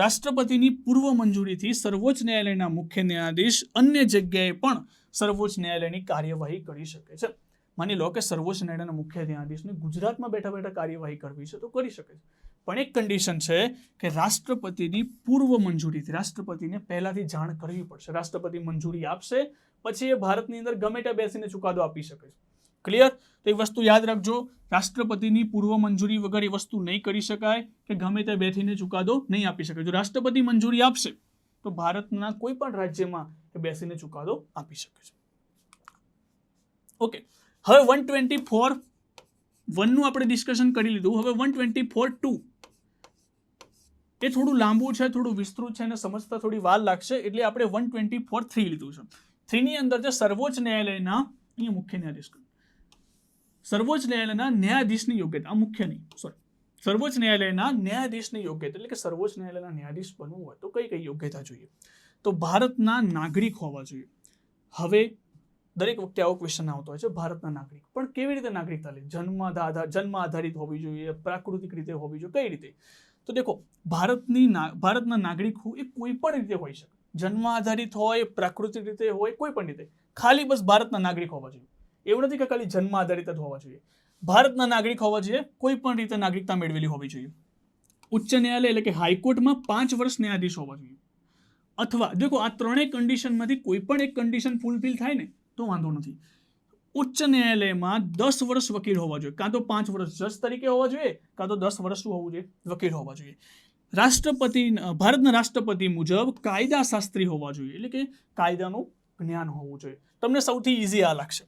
S1: રાષ્ટ્રપતિની પૂર્વ મંજૂરીથી સર્વોચ્ચ ન્યાયાલયના મુખ્ય ન્યાયાધીશ અન્ય જગ્યાએ પણ સર્વોચ્ચ ન્યાયાલયની કાર્યવાહી કરી શકે છે. માની લો કે સર્વોચ્ચ ન્યાયાલયના મુખ્ય ન્યાયાધીશને ગુજરાતમાં બેઠા બેઠા કાર્યવાહી કરવી છે તો કરી શકે છે, પણ એક કન્ડિશન છે કે રાષ્ટ્રપતિની પૂર્વ મંજૂરીથી, રાષ્ટ્રપતિને પહેલાથી જાણ કરવી પડશે. રાષ્ટ્રપતિ મંજૂરી આપશે પછી એ ભારતની અંદર ગમે ત્યાં બેસીને ચુકાદો આપી શકે છે. ક્લિયર? તો એક વસ્તુ યાદ રાખજો, રાષ્ટ્રપતિની પૂર્વ મંજૂરી વગર એ વસ્તુ નહીં કરી શકાય કે ગમે ત્યાં બેસીને ચુકાદો નહીં આપી શકે. જો રાષ્ટ્રપતિ મંજૂરી આપશે તો ભારતના કોઈ પણ રાજ્યમાં એ બેસીને ચુકાદો આપી શકે છે. ઓકે, હવે 124(1) નું આપણે ડિસ્કશન કરી લીધું. હવે 124(2) એ થોડું લાંબુ છે, થોડું વિસ્તૃત છે અને સમજતા થોડી વાર લાગશે, એટલે આપણે 124(3) લીધું છે. 3 ની અંદર જે સર્વોચ્ચ ન્યાયાલયના, અહીંયા મુખ્ય ન્યાયાધીશ, સર્વોચ્ચ ન્યાયાલયના ન્યાયાધીશની યોગ્યતા, આ મુખ્ય નહીં, સોરી, સર્વોચ્ચ ન્યાયાલયના ન્યાયાધીશની યોગ્યતા, એટલે કે સર્વોચ્ચ ન્યાયાલયના ન્યાયાધીશ બનવું હોય તો કઈ કઈ યોગ્યતા જોઈએ? તો ભારતના નાગરિક હોવા જોઈએ. હવે દરેક વખતે આવો ક્વેશ્ચન આવતો હોય છે, ભારતના નાગરિક, પણ કેવી રીતે નાગરિકતા લે? જન્મ આધારિત હોવી જોઈએ, પ્રાકૃતિક રીતે હોવી જોઈએ, કઈ રીતે? તો દેખો, ભારતના નાગરિક એ કોઈ પણ રીતે હોઈ શકે. જન્મ આધારિત હોય, પ્રાકૃતિક રીતે હોય, કોઈ પણ રીતે, ખાલી બસ ભારતના નાગરિક હોવા જોઈએ. એવું નથી કે ખાલી જન્મ આધારિત જ હોવા જોઈએ. ભારતના નાગરિક હોવા જોઈએ, કોઈ પણ રીતે નાગરિકતા મેળવેલી હોવી જોઈએ. ઉચ્ચ ન્યાયાલય એટલે કે હાઈકોર્ટમાં 5 વર્ષ ન્યાયાધીશ હોવા જોઈએ. અથવા દેખો, આ ત્રણેય કન્ડિશનમાંથી કોઈ પણ એક કન્ડિશન ફૂલફિલ થાય ને તો વાંધો નથી. ઉચ્ચ ન્યાયાલયમાં 10 વર્ષ વકીલ હોવા જોઈએ, કાં તો 5 વર્ષ જજ તરીકે હોવા જોઈએ, કાં તો 10 વર્ષ શું હોવું જોઈએ? વકીલ હોવા જોઈએ. ભારતના રાષ્ટ્રપતિ મુજબ કાયદાશાસ્ત્રી હોવા જોઈએ, એટલે કે કાયદાનું જ્ઞાન હોવું જોઈએ. તમને સૌથી ઇઝી આ લાગશે,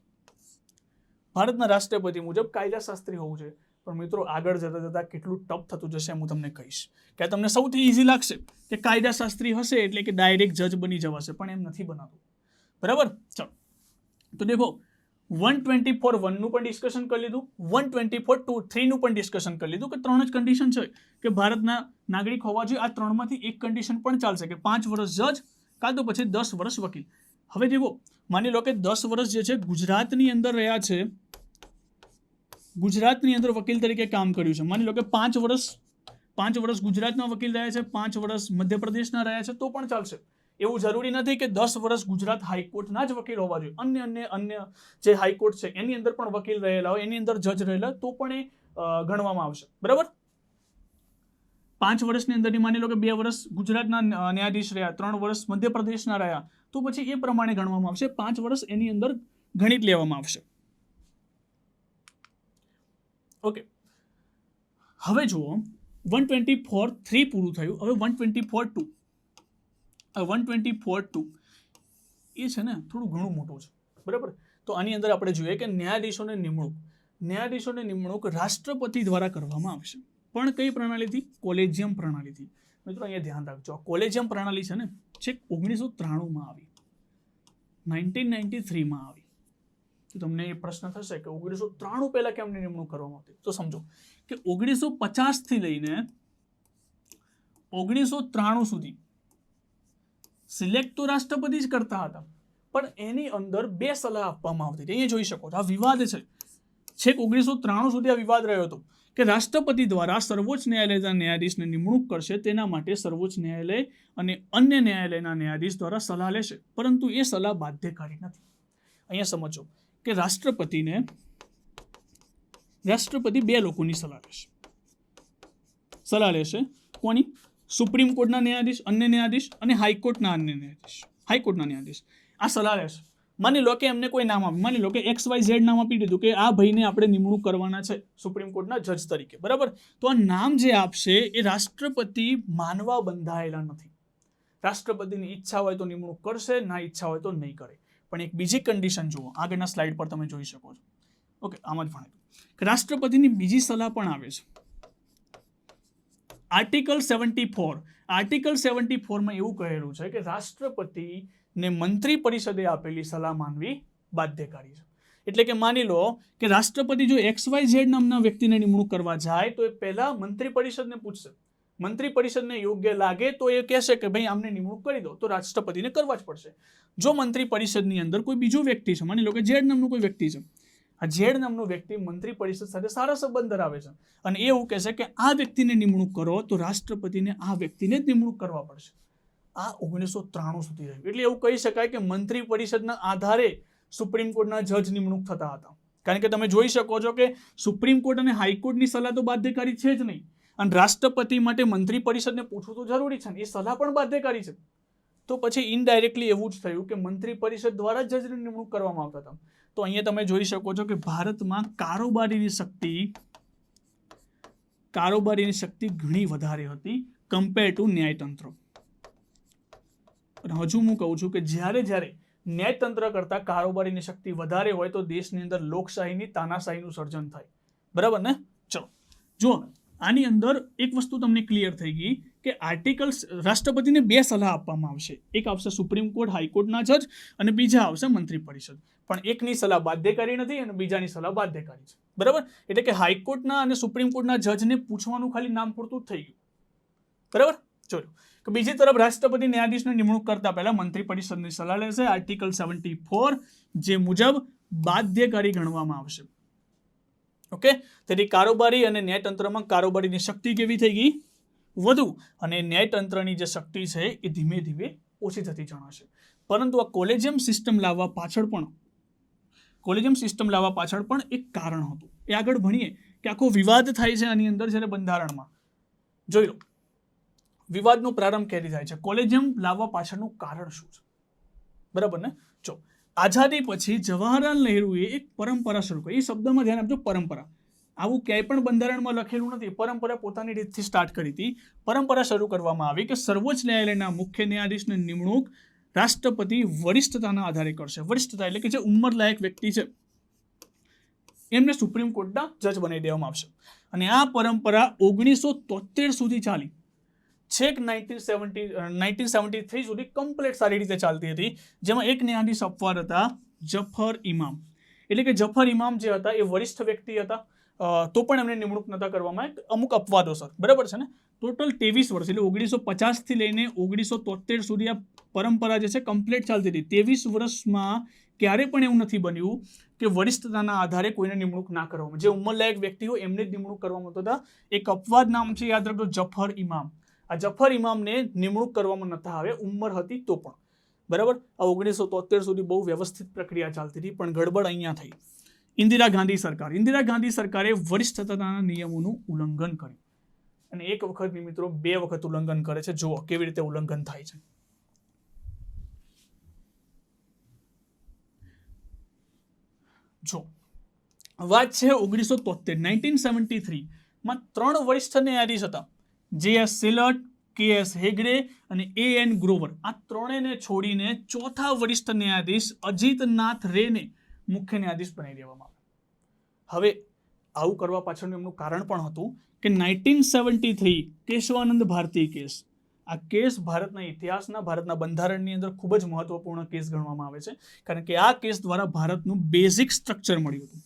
S1: ભારતના રાષ્ટ્રપતિ મુજબ કાયદાશાસ્ત્રી હોવું જોઈએ. પણ મિત્રો, આગળ જતા જતા કેટલું ટફ થતું જશે હું તમને કહીશ. કે તમને સૌથી ઇઝી લાગશે કે કાયદાશાસ્ત્રી હશે એટલે કે ડાયરેક્ટ જજ બની જવાશે, પણ એમ નથી બનાતું. બરાબર. ચલો, તો દેખો 124(1) નું પણ ડિસ્કશન કરી લીધું, 124(3) નું પણ ડિસ્કશન કરી લીધું કે 3 જ કન્ડિશન છે કે ભારતના નાગરિક હોવા જોઈએ. આ 3માંથી એક કન્ડિશન પણ ચાલશે કે 5 વર્ષ જજ, કાં તો પછી 10 વર્ષ વકીલ. હવે દેખો, માની લો કે 10 વર્ષ જે છે ગુજરાતની અંદર રહ્યા છે, ગુજરાતની અંદર વકીલ તરીકે કામ કર્યું છે. માની લો કે 5 વર્ષ ગુજરાતના વકીલ રહ્યા છે, 5 વર્ષ મધ્યપ્રદેશના રહ્યા છે, તો પણ ચાલશે. એવું જરૂરી નથી કે 10 વર્ષ ગુજરાત હાઈકોર્ટના જ વકીલ હોવા જોઈએ. અન્ય જે હાઈકોર્ટ છે એની અંદર પણ વકીલ રહેલા હોય, એની અંદર જજ રહેલા, તો પણ એ ગણવામાં આવશે. બરાબર. 5 વર્ષની અંદર માની લો કે 2 વર્ષ ગુજરાતના ન્યાયાધીશ રહ્યા, 3 વર્ષ મધ્યપ્રદેશના રહ્યા, તો પછી એ પ્રમાણે ગણવામાં આવશે. 5 વર્ષ એની અંદર ગણિત લેવામાં આવશે. ઓકે, હવે જુઓ 124(3) પૂરું થયું. હવે 124(2) એ છે ને થોડું ઘણું મોટું છે. બરાબર. તો આની અંદર આપણે જોઈએ કે ન્યાયાધીશોની નિમણૂક રાષ્ટ્રપતિ દ્વારા કરવામાં આવશે. પણ કઈ પ્રણાલીથી? કોલેજિયમ પ્રણાલીથી. મિત્રો અહીંયા ધ્યાન રાખજો, કોલેજિયમ પ્રણાલી છે ને છેક 1993માં આવી, 1993માં આવી. તો તમને એ પ્રશ્ન થશે કે 1993 પહેલા કેમની નિમણૂક કરવામાં આવતી? તો સમજો કે 1950 થી લઈને 1993 સુધી સિલેક્ટ તો રાષ્ટ્રપતિ જ કરતા હતા, પણ એની અંદર 2 સલાહ આપવામાં આવતી હતી. અહીંયા જોઈ શકો છો આ વિવાદ છે. છેક 1993 સુધી આ વિવાદ રહ્યો હતો કે રાષ્ટ્રપતિ દ્વારા સર્વોચ્ચ ન્યાયાલયના ન્યાયાધીશને નિમણૂક કરશે, તેના માટે સર્વોચ્ચ ન્યાયાલય અને અન્ય ન્યાયાલયના ન્યાયાધીશ દ્વારા સલાહ લેશે, પરંતુ એ સલાહ બાધ્યકારી નથી. અહીંયા સમજો કે રાષ્ટ્રપતિ 2 લોકોની સલાહ લેશે. કોની? સુપ્રીમ કોર્ટના ન્યાયાધીશ, અન્ય ન્યાયાધીશ અને હાઈકોર્ટના અન્ય ન્યાયાધીશ. આ સલાહ લેશે. માની લો કે એમને કોઈ નામ આપ્યું, માની લો કે XYZ નામ આપી દીધું કે આ ભાઈને આપણે નિમણૂક કરવાના છે સુપ્રીમ કોર્ટના જજ તરીકે, બરાબર? તો આ નામ જે આપશે એ રાષ્ટ્રપતિ માનવા બંધાયેલા નથી. રાષ્ટ્રપતિની ઈચ્છા હોય તો નિમણૂક કરશે, ના ઈચ્છા હોય તો નહીં કરે. પણ એક બીજી કન્ડિશન જુઓ, આગળના સ્લાઇડ પર તમે જોઈ શકો છો. ઓકે, આમ જ ભણાય કે રાષ્ટ્રપતિની બીજી સલાહ પણ આવે છે. આર્ટિકલ 74 માં એવું કહેલું છે કે રાષ્ટ્રપતિને મંત્રી પરિષદે આપેલી સલાહ માનવી બાધ્યકારી છે. એટલે કે માની લો કે રાષ્ટ્રપતિ જો XYZ નામના વ્યક્તિને નિમણૂક કરવા જાય તો એ પહેલા મંત્રી પરિષદને પૂછશે. મંત્રી પરિષદને યોગ્ય લાગે તો એ કહેશે કે ભાઈ આમને નિમણૂક કરી દો, તો રાષ્ટ્રપતિને કરવા જ પડશે. જો મંત્રી પરિષદની અંદર કોઈ બીજો વ્યક્તિ છે, માની લો કે Z નામનું કોઈ વ્યક્તિ છે, આ Z નામનો વ્યક્તિ મંત્રી પરિષદ સાથે સારા સંબંધ ધરાવે છે અને એ એવું કહેશે કે આ વ્યક્તિને નિમણૂક કરો, તો રાષ્ટ્રપતિને આ વ્યક્તિને જ નિમણૂક કરવા પડશે. આ 1993 સુધી રહ્યું. એટલે એવું કહી શકાય કે મંત્રી પરિષદના આધારે સુપ્રીમ કોર્ટના જજ નિમણૂક થતા હતા. કારણ કે તમે જોઈ શકો છો કે સુપ્રીમ કોર્ટ અને હાઈકોર્ટની સલાહ તો બાધ્યકારી છે જ નહીં, અને રાષ્ટ્રપતિ માટે મંત્રી પરિષદને પૂછવું તો જરૂરી છે ને, એ સલાહ પણ બાધ્યકારી છે. તો પછી ઇનડાયરેક્ટલી એવું જ થયું કે મંત્રી પરિષદ દ્વારા જજની નિમણૂક કરવામાં આવતા હતા. તો અહીંયા તમે જોઈ શકો છો કે ભારતમાં કારોબારીની શક્તિ ઘણી વધારે હતી કમ્પેર ટુ ન્યાયતંત્ર. અને હજુ હું કહું છું કે જ્યારે ન્યાયતંત્ર કરતાં કારોબારીની શક્તિ વધારે હોય તો દેશની અંદર લોકશાહીની તાનાશાહીનું સર્જન થાય. બરાબર ને? ચલો જુઓ, આની અંદર એક વસ્તુ તમને ક્લિયર થઈ ગઈ કે રાષ્ટ્રપતિને 2 સલાહ આપવામાં આવશે. એક આવશે સુપ્રીમ કોર્ટ હાઈકોર્ટના જજ અને બીજા આવશે મંત્રી પરિષદ. પણ એકની સલાહ બાધ્યકારી નથી અને બીજાની સલાહ બાધ્યકારી છે. બરાબર? એટલે કે હાઈકોર્ટના અને સુપ્રીમ કોર્ટના જજને પૂછવાનું ખાલી નામ પૂરતું જ થઈ ગયું. બરાબર? જોયું કે બીજી તરફ રાષ્ટ્રપતિ ન્યાયાધીશની નિમણૂક કરતા પહેલા મંત્રી પરિષદની સલાહ લેશે. આર્ટિકલ 74 જે મુજબ બાધ્યકારી ગણવામાં આવશે. ઓકે, તેથી કારોબારી અને ન્યાયતંત્રમાં કારોબારીની શક્તિ કેવી થઈ ગઈ? વધુ, અને ન્યાયતંત્રની જે શક્તિ છે એ ધીમે ધીમે ઓછી થતી જણાશે. પરંતુ આ કોલેજિયમ સિસ્ટમ લાવવા પાછળ પણ એક કારણ હતું. એ આગળ ભણીએ કે આખો વિવાદ થાય છે આની અંદર જ્યારે બંધારણમાં. જોઈ લો વિવાદનો પ્રારંભ ક્યાંથી થાય છે, કોલેજિયમ લાવવા પાછળનું કારણ શું છે? બરાબર ને? જો આઝાદી પછી જવાહરલાલ નહેરુએ એક પરંપરા શરૂ કરી. એ શબ્દમાં ધ્યાન આપજો, પરંપરા. આવું ક્યાંય પણ બંધારણમાં લખેલું નથી. પરંપરા પોતાની રીતથી સ્ટાર્ટ કરી હતી. પરંપરા શરૂ કરવામાં આવી કે સર્વોચ્ચ ન્યાયાલયના મુખ્ય ન્યાયાધીશની નિમણૂક રાષ્ટ્રપતિ વરિષ્ઠતાના આધારે કરશે. વરિષ્ઠતા એટલે કે જે ઉંમરલાયક વ્યક્તિ છે એમને સુપ્રીમ કોર્ટના જજ બનાવી દેવામાં આવશે. અને આ પરંપરા 1973 સુધી ચાલી. છેક 1973 સુધી કમ્પ્લીટ સારી રીતે ચાલતી હતી, જેમાં એક ન્યાયાધીશ અપવાદ હતા, જફર ઇમામ. એટલે કે જફર ઇમામ જે હતા એ વરિષ્ઠ વ્યક્તિ હતા, તો પણ એમને નિમણૂક નતા કરવામાં, અમુક અપવાદો સર. બરાબર છે ને? ટોટલ 23 વર્ષ એટલે 1950 થી લઈને 1973 સુધી આ પરંપરા જે છે કમ્પ્લીટ ચાલતી હતી. 23 વર્ષમાં ક્યારે પણ એવું નથી બન્યું કે વરિષ્ઠતાના આધારે કોઈને નિમણૂક ના કરવામાં. જે ઉંમરલાયક વ્યક્તિ હોય એમને જ નિમણૂક કરવામાં આવતા હતા. એક અપવાદ નામ છે, યાદ રાખજો, જફર ઇમામ. આ જફર ઇમામને નિમણૂક કરવામાં નતા આવે, ઉંમર હતી તો પણ. બરાબર? આ 1973 સુધી બહુ વ્યવસ્થિત પ્રક્રિયા ચાલતી હતી, પણ ગડબડ અહીંયા થઈ. ઇન્દિરા ગાંધી સરકારે વરિષ્ઠતાના નિયમોનું ઉલ્લંઘન કર્યું. અને એક વખત મિત્રો 2 વખત ઉલ્લંઘન કરે છે. જુઓ કેવી રીતે ઉલ્લંઘન થાય છે. જો વાત છે 1973 માં 3 વરિષ્ઠ ન્યાયાધીશ હતા. J.S. સિલટ, K.S. હેગડે અને A.N. ગ્રોવર. આ ત્રણેયને છોડીને ચોથા વરિષ્ઠ ન્યાયાધીશ અજીતનાથ રેને મુખ્ય ન્યાયાધીશ બનાવી દેવામાં આવ્યા. હવે આવું કરવા પાછળનું એમનું કારણ પણ હતું કે 1973 કેશવાનંદ ભારતી કેસ. આ કેસ ભારતના ઇતિહાસના, ભારતના બંધારણની અંદર ખૂબ જ મહત્વપૂર્ણ કેસ ગણવામાં આવે છે, કારણ કે આ કેસ દ્વારા ભારતનું બેઝિક સ્ટ્રક્ચર મળ્યું હતું.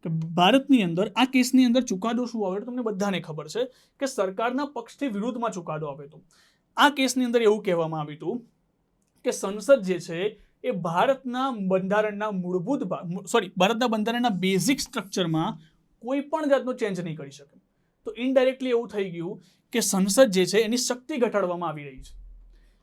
S1: કે ભારતની અંદર આ કેસની અંદર ચુકાદો શું આવ્યો તમને બધાને ખબર છે કે સરકારના પક્ષથી વિરુદ્ધમાં ચુકાદો આવ્યો હતો. આ કેસની અંદર એવું કહેવામાં આવ્યું હતું કે સંસદ જે છે એ ભારતના બંધારણના ભારતના બંધારણના બેઝિક સ્ટ્રક્ચરમાં કોઈ પણ જાતનો ચેન્જ નહીં કરી શકે. તો ઇનડાયરેક્ટલી એવું થઈ ગયું કે સંસદ જે છે એની શક્તિ ઘટાડવામાં આવી રહી છે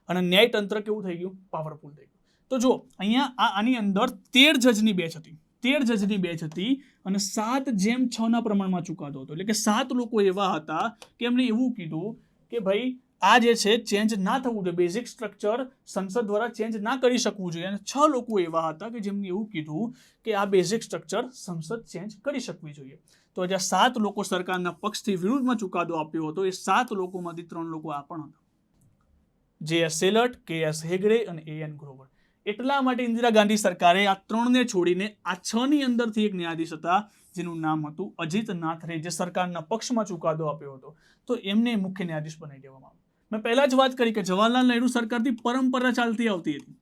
S1: અને ન્યાયતંત્ર કેવું થઈ ગયું, પાવરફુલ થઈ ગયું. તો જો અહીંયા આની અંદર 13 જજની બેચ હતી, 13 જજની બેચ હતી અને 7:6 પ્રમાણમાં ચુકાદો હતો. એટલે કે 7 લોકો એવા હતા કે એમણે એવું કીધું કે ભાઈ આ જે છે ચેન્જ ના થવું જોઈએ, બેઝિક સ્ટ્રક્ચર સંસદ દ્વારા ચેન્જ ના કરી શકવું જોઈએ. અને 6 લોકો એવા હતા કે જેમને એવું કીધું કે આ બેઝિક સ્ટ્રક્ચર સંસદ ચેન્જ કરી શકવી જોઈએ. તો જ્યાં 7 લોકો સરકારના પક્ષથી વિરુદ્ધમાં ચુકાદો આપ્યો હતો, એ 7 લોકોમાંથી 3 લોકો આ પણ હતા, J.S. સેલટ, K.S. હેગડે અને A.N. ગ્રોવર. એટલા માટે ઇન્દિરા ગાંધી સરકારે આ 3ને છોડીને આ 6ની અંદરથી એક ન્યાયાધીશ હતા જેનું નામ હતું અજીત નાથ રે, જે સરકારના પક્ષમાં ચુકાદો આપ્યો હતો, તો એમને મુખ્ય ન્યાયાધીશ બનાવી દેવામાં આવ્યા. મેં પહેલા જ વાત કરી કે જવાહરલાલ નહેરુ સરકારથી પરંપરા ચાલતી આવતી હતી,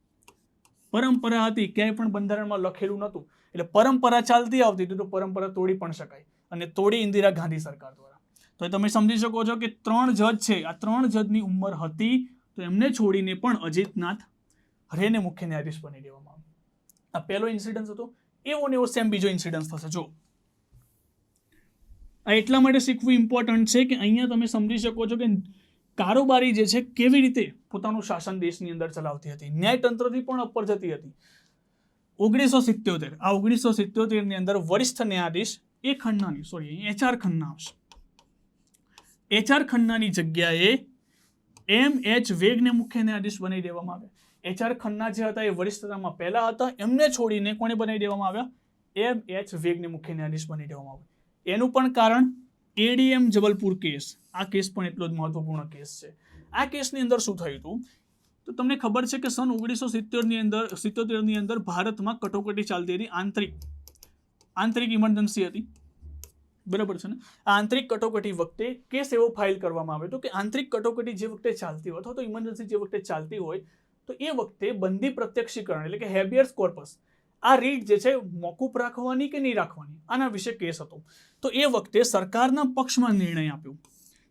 S1: પરંપરા હતી, ક્યાંય પણ બંધારણમાં લખેલું નહોતું, એટલે પરંપરા ચાલતી આવતી હતી, તો પરંપરા તોડી પણ શકાય અને તોડી ઇન્દિરા ગાંધી સરકાર દ્વારા. તો તમે સમજી શકો છો કે 3 જજ છે, આ 3 જજની ઉંમર હતી, તો એમને છોડીને પણ અજીતનાથ રેને મુખ્ય ન્યાયાધીશ બની દેવામાં આવ્યો. આ પહેલો ઇન્સિડન્સ હતો. એવો ને એવો સેમ બીજો ઇન્સિડન્સ થશે. જો આ એટલા માટે શીખવું ઇમ્પોર્ટન્ટ છે કે અહીંયા તમે સમજી શકો છો કે કારોબારી જે છે કેવી રીતે પોતાનું શાસન દેશની અંદર ચલાવતી હતી, ન્યાયતંત્રથી પણ ઉપર જતી હતી. 1977 આ 1977 ની અંદર વરિષ્ઠ ન્યાયાધીશ HR ખન્ના આવશે. HR ખન્નાની જગ્યાએ M.H. વેગને મુખ્ય ન્યાયાધીશ બનાવી દેવામાં આવ્યા. HR ખન્ના જે હતા એ વરિષ્ઠતામાં પહેલા હતા, એમને છોડીને કોને બનાવી દેવામાં આવ્યા, M.H. વેગને મુખ્ય ન્યાયાધીશ બનાવી દેવામાં આવ્યા. એનું પણ કારણ ADM જબલપુર કેસ. આ કેસ પણ એટલો જ મહત્વપૂર્ણ કેસ છે. આ કેસની અંદર શું થયું હતું તો તમને ખબર છે કે સન 1977ની અંદર ભારતમાં કટોકટી ચાલતી હતી, આંતરિક ઇમરજન્સી હતી, બરાબર છે ને. આ આંતરિક કટોકટી વખતે કેસ એવો ફાઇલ કરવામાં આવ્યો હતો કે આંતરિક કટોકટી જે વખતે ચાલતી હોય અથવા તો ઇમરજન્સી જે વખતે ચાલતી હોય તો એ વખતે બંદી પ્રત્યક્ષીકરણ એટલે કે હેબિયસ કોર્પસ, આ રીટ જે છે મોકૂફ રાખવાની કે નહીં રાખવાની, આના વિશે કેસ હતો. તો એ વખતે સરકારના પક્ષમાં નિર્ણય આપ્યો.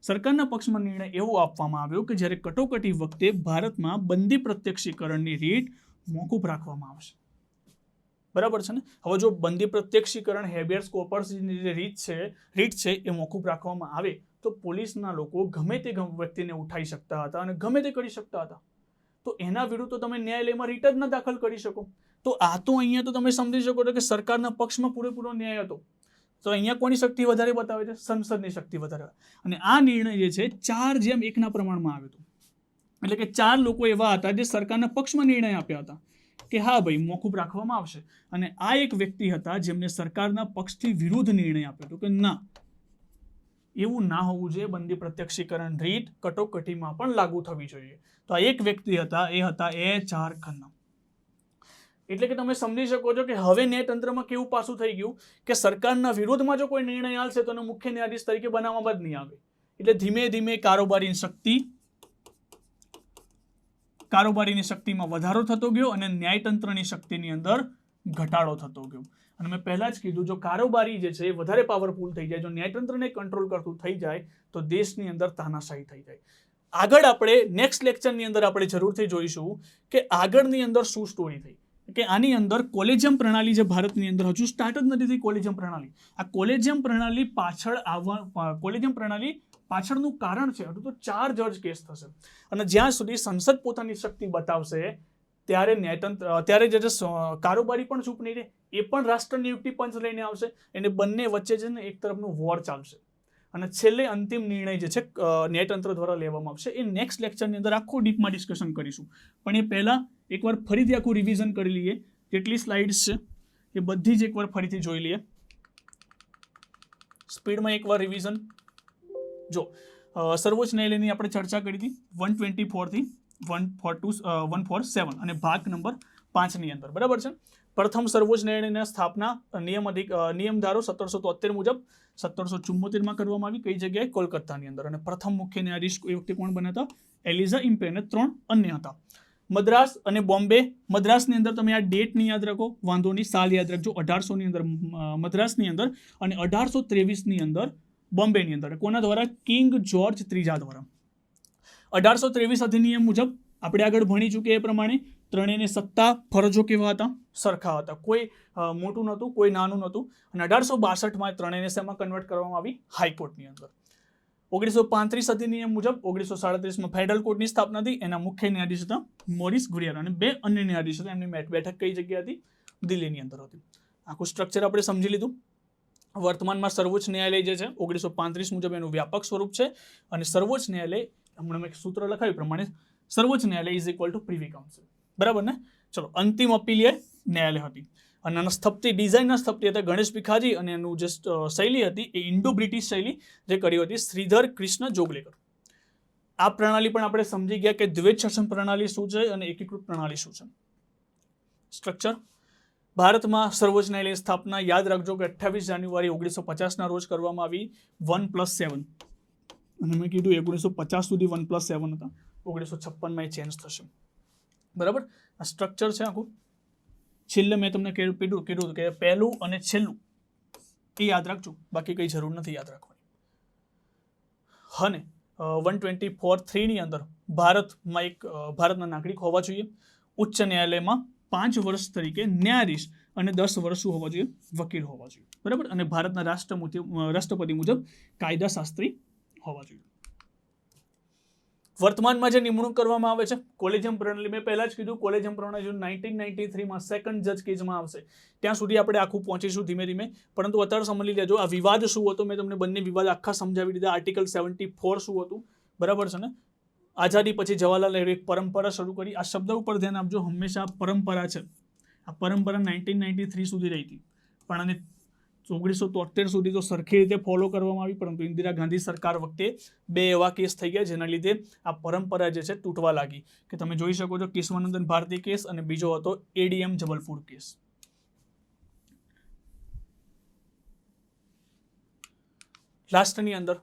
S1: સરકારના પક્ષમાં નિર્ણય એવો આપવામાં આવ્યો કે જ્યારે કટોકટી વખતે ભારતમાં બંદી પ્રત્યક્ષીકરણની રીટ મોકૂફ રાખવામાં આવશે, બરાબર છે ને. હવે જો બંદી પ્રત્યક્ષીકરણ હેબિયસ કોર્પસની જે રીટ છે એ મોકૂફ રાખવામાં આવે તો પોલીસના લોકો ગમે તે વ્યક્તિને ઉઠાઈ શકતા હતા અને ગમે તે કરી શકતા હતા. તો એના વિરુદ્ધ તો તમે ન્યાયાલયમાં રીટ જ ન દાખલ કરી શકો. તો આ તો અહીંયા તો તમે સમજી શકો છો કે સરકારના પક્ષમાં પૂરેપૂરો ન્યાય હતો. તો અહીંયા કોની શક્તિ વધારે બતાવે છે, સંસદની શક્તિ વધારે. અને આ નિર્ણય જે છે 4:1 પ્રમાણમાં આવ્યો હતો. એટલે કે 4 લોકો એવા હતા જે સરકારના પક્ષમાં નિર્ણય આપ્યા હતા કે હા ભાઈ મોકૂફ રાખવામાં આવશે, અને આ એક વ્યક્તિ હતા જેમને સરકારના પક્ષથી વિરુદ્ધ નિર્ણય આપ્યો હતો કે ના, એવું ના હોવું જોઈએ, બંદી પ્રત્યક્ષીકરણ રીત કટોકટીમાં પણ લાગુ થવી જોઈએ. તો આ એક વ્યક્તિ હતા, એ હતા HR ખન્ના. એટલે કે તમે સમજી શકો છો કે હવે ન્યાયતંત્રમાં કેવું પાસું થઈ ગયું કે સરકારના વિરોધમાં જો કોઈ નિર્ણય આવશે તો એને મુખ્ય ન્યાયાધીશ તરીકે બનાવવામાં જ નહીં આવે. એટલે ધીમે ધીમે કારોબારીની શક્તિમાં વધારો થતો ગયો અને ન્યાયતંત્રની શક્તિની અંદર ઘટાડો થતો ગયો. અને મેં પહેલા જ કીધું, જો કારોબારી જે છે એ વધારે પાવરફુલ થઈ જાય, જો ન્યાયતંત્રને કંટ્રોલ કરતું થઈ જાય તો દેશની અંદર તાનાશાહી થઈ જાય. આગળ આપણે નેક્સ્ટ લેક્ચરની અંદર આપણે જરૂરથી જોઈશું કે આગળની અંદર શું સ્ટોરી થઈ, કે આની અંદર કોલેજિયમ પ્રણાલી જે ભારતની અંદર હજુ સ્ટાર્ટ જ નથી થઈ. કોલેજિયમ પ્રણાલી, આ કોલેજિયમ પ્રણાલી પાછળનું કારણ છે હજુ તો 4 જજ કેસ થશે. અને જ્યાં સુધી સંસદ પોતાની શક્તિ બતાવશે ત્યારે ત્યારે જે કારોબારી પણ ચૂપ નહીં રહે, એ પણ રાષ્ટ્ર નિયુક્તિ પંચ લઈને આવશે, એને બંને વચ્ચે છે ને એક તરફનું વોર ચાલશે. અને છેલ્લે અંતિમ નિર્ણય જે છે ન્યાયતંત્ર દ્વારા લેવામાં આવશે. એ નેક્સ્ટ લેક્ચરની અંદર આખું ડીપમાં ડિસ્કશન કરીશું. પણ એ પહેલાં એકવાર ફરીથી આખું રિવિઝન કરી લઈએ. જેટલી સ્લાઇડ્સ છે એ બધી જ એકવાર ફરીથી જોઈ લઈએ સ્પીડમાં. એકવાર રિવિઝન જો સર્વોચ્ચ ન્યાયાલયની આપણે ચર્ચા કરી હતી 124 થી 147 અને ભાગ નંબર 5ની અંદર, બરાબર છે. પ્રથમ સર્વોચ્ચ ન્યાયાલયના સ્થાપના નિયમ ધારો 1773 મુજબ 1774 કરવામાં આવી. કઈ જગ્યાએ? કોલકાતાની અંદર. અને પ્રથમ મુખ્ય ન્યાયાધીશ એ વખતે કોણ બન્યા હતા? એલિઝા ઇમ્પે, અને 3 અન્ય હતા. મદ્રાસ અને બોમ્બે. મદ્રાસની અંદર તમે આ ડેટ નહીં યાદ રાખો, વાંધો નહીં, સાલ યાદ રાખજો. 1800 ની અંદર મદ્રાસની અંદર અને 1823 ની અંદર બોમ્બેની અંદર. કોના દ્વારા? કિંગ જોર્જ ત્રીજા દ્વારા. 1823 અધિનિયમ મુજબ આપણે આગળ ભણી ચૂક્યા એ પ્રમાણે ત્રણેયને સત્તા ફરજો કેવા હતા? સરખા હતા. કોઈ મોટું નહોતું, કોઈ નાનું નહોતું. અને 1862 ત્રણેયને શેમાં કન્વર્ટ કરવામાં આવી? હાઈકોર્ટની અંદર. 1935 અધિનિયમ મુજબ 1937 ફેડરલ કોર્ટની સ્થાપના થઈ. એના મુખ્ય ન્યાયાધીશ હતા મોરિસ ગુરિયર, અને 2 અન્ય ન્યાયાધીશ હતા. એમની બેઠક કઈ જગ્યાએ હતી? દિલ્હીની અંદર હતી. આખું સ્ટ્રક્ચર આપણે સમજી લીધું. વર્તમાનમાં સર્વોચ્ચ ન્યાયાલય જે છે 1935 મુજબ એનું વ્યાપક સ્વરૂપ છે. અને સર્વોચ્ચ ન્યાયાલય, હમણાં મેં સૂત્ર લખાવ્યું પ્રમાણે, સર્વોચ્ચ ન્યાયાલય is equal to privy council. બરાબર ને? ચલો, અંતિમ અપીલીય ન્યાયાલય હતી. અને આના સ્થપતિ, ડિઝાઇનના સ્થપતિ હતા ગણેશ ભિખાજી, અને એનું જે શૈલી હતી એ ઇન્ડો બ્રિટિશ શૈલી જે કરી હતી શ્રીધર કૃષ્ણ જોગલેકર. આ પ્રણાલી પણ આપણે સમજી ગયા કે દ્વૈત શાસન પ્રણાલી શું છે અને એકીકૃત પ્રણાલી શું છે. સ્ટ્રક્ચર. ભારતમાં સર્વોચ્ચ ન્યાયાલયની સ્થાપના યાદ રાખજો કે 28 જાન્યુઆરી 1950 રોજ કરવામાં આવી. 1+7, અને મેં કીધું 1950 સુધી 1+7 હતા. 1956 એ ચેન્જ થશે. બરાબર? આ સ્ટ્રક્ચર છે આખું. છેલ્લે મેં તમને કીધું કે પહેલું અને છેલ્લું એ યાદ રાખજો, બાકી કંઈ જરૂર નથી યાદ રાખવાની. અને 124(3) ની અંદર ભારતના નાગરિક હોવા જોઈએ. ઉચ્ચ ન્યાયાલયમાં 5 વર્ષ તરીકે ન્યાયાધીશ અને 10 વર્ષ શું હોવા જોઈએ? વકીલ હોવા જોઈએ. બરાબર? અને ભારતના રાષ્ટ્રપતિ મુજબ કાયદાશાસ્ત્રી હોવા જોઈએ. વર્તમાનમાં જે નિમણૂક કરવામાં આવે છે કોલેજિયમ પ્રણાલી, મેં પહેલા જ કીધું કોલેજિયમ પ્રણાલી 1993 સેકન્ડ જજ કેસમાં આવશે. ત્યાં સુધી આપણે આખું પહોંચીશું ધીમે ધીમે. પરંતુ અત્યારે સમજી લેજો આ વિવાદ શું હતો. મેં તમને બંને વિવાદ આખા સમજાવી દીધા. આર્ટિકલ 74 શું હતું? બરાબર છે ને? આઝાદી પછી જવાહરલાલ નહેરુએ એક પરંપરા શરૂ કરી. આ શબ્દ ઉપર ધ્યાન આપજો. હંમેશા પરંપરા છે. આ પરંપરા 1993 સુધી રહી હતી, પણ આને 1973 સુધી તો સરખી રીતે ફોલો કરવામાં આવી. પરંતુ ઇન્દિરા ગાંધી સરકાર વખતે 2 એવા કેસ થઈ ગયા જેના લીધે આ પરંપરા જે છે તૂટવા લાગી. કે તમે જોઈ શકો છો કેશવાનંદન ભારતી કેસ, અને બીજો હતો ADM જબલપુર કેસ. લાસ્ટની અંદર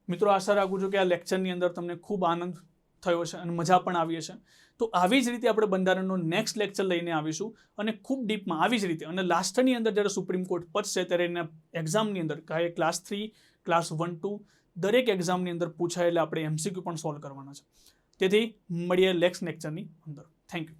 S1: મિત્રો આશા રાખું છું કે આ લેક્ચરની અંદર તમને ખૂબ આનંદ થયો છે અને મજા પણ આવી હશે. તો આવી જ રીતે આપણે બંધારણનો નેક્સ્ટ લેક્ચર લઈને આવીશું, અને ખૂબ ડીપમાં આવી જ રીતે. અને લાસ્ટની અંદર જ્યારે સુપ્રીમ કોર્ટ પતશે ત્યારે એના એક્ઝામની અંદર ક્લાસ 3, ક્લાસ 1, 2 દરેક એક્ઝામની અંદર પૂછાય એટલે આપણે MCQ પણ સોલ્વ કરવાના છે. તેથી મળીએ નેક્સ્ટ લેક્ચરની અંદર. Thank you.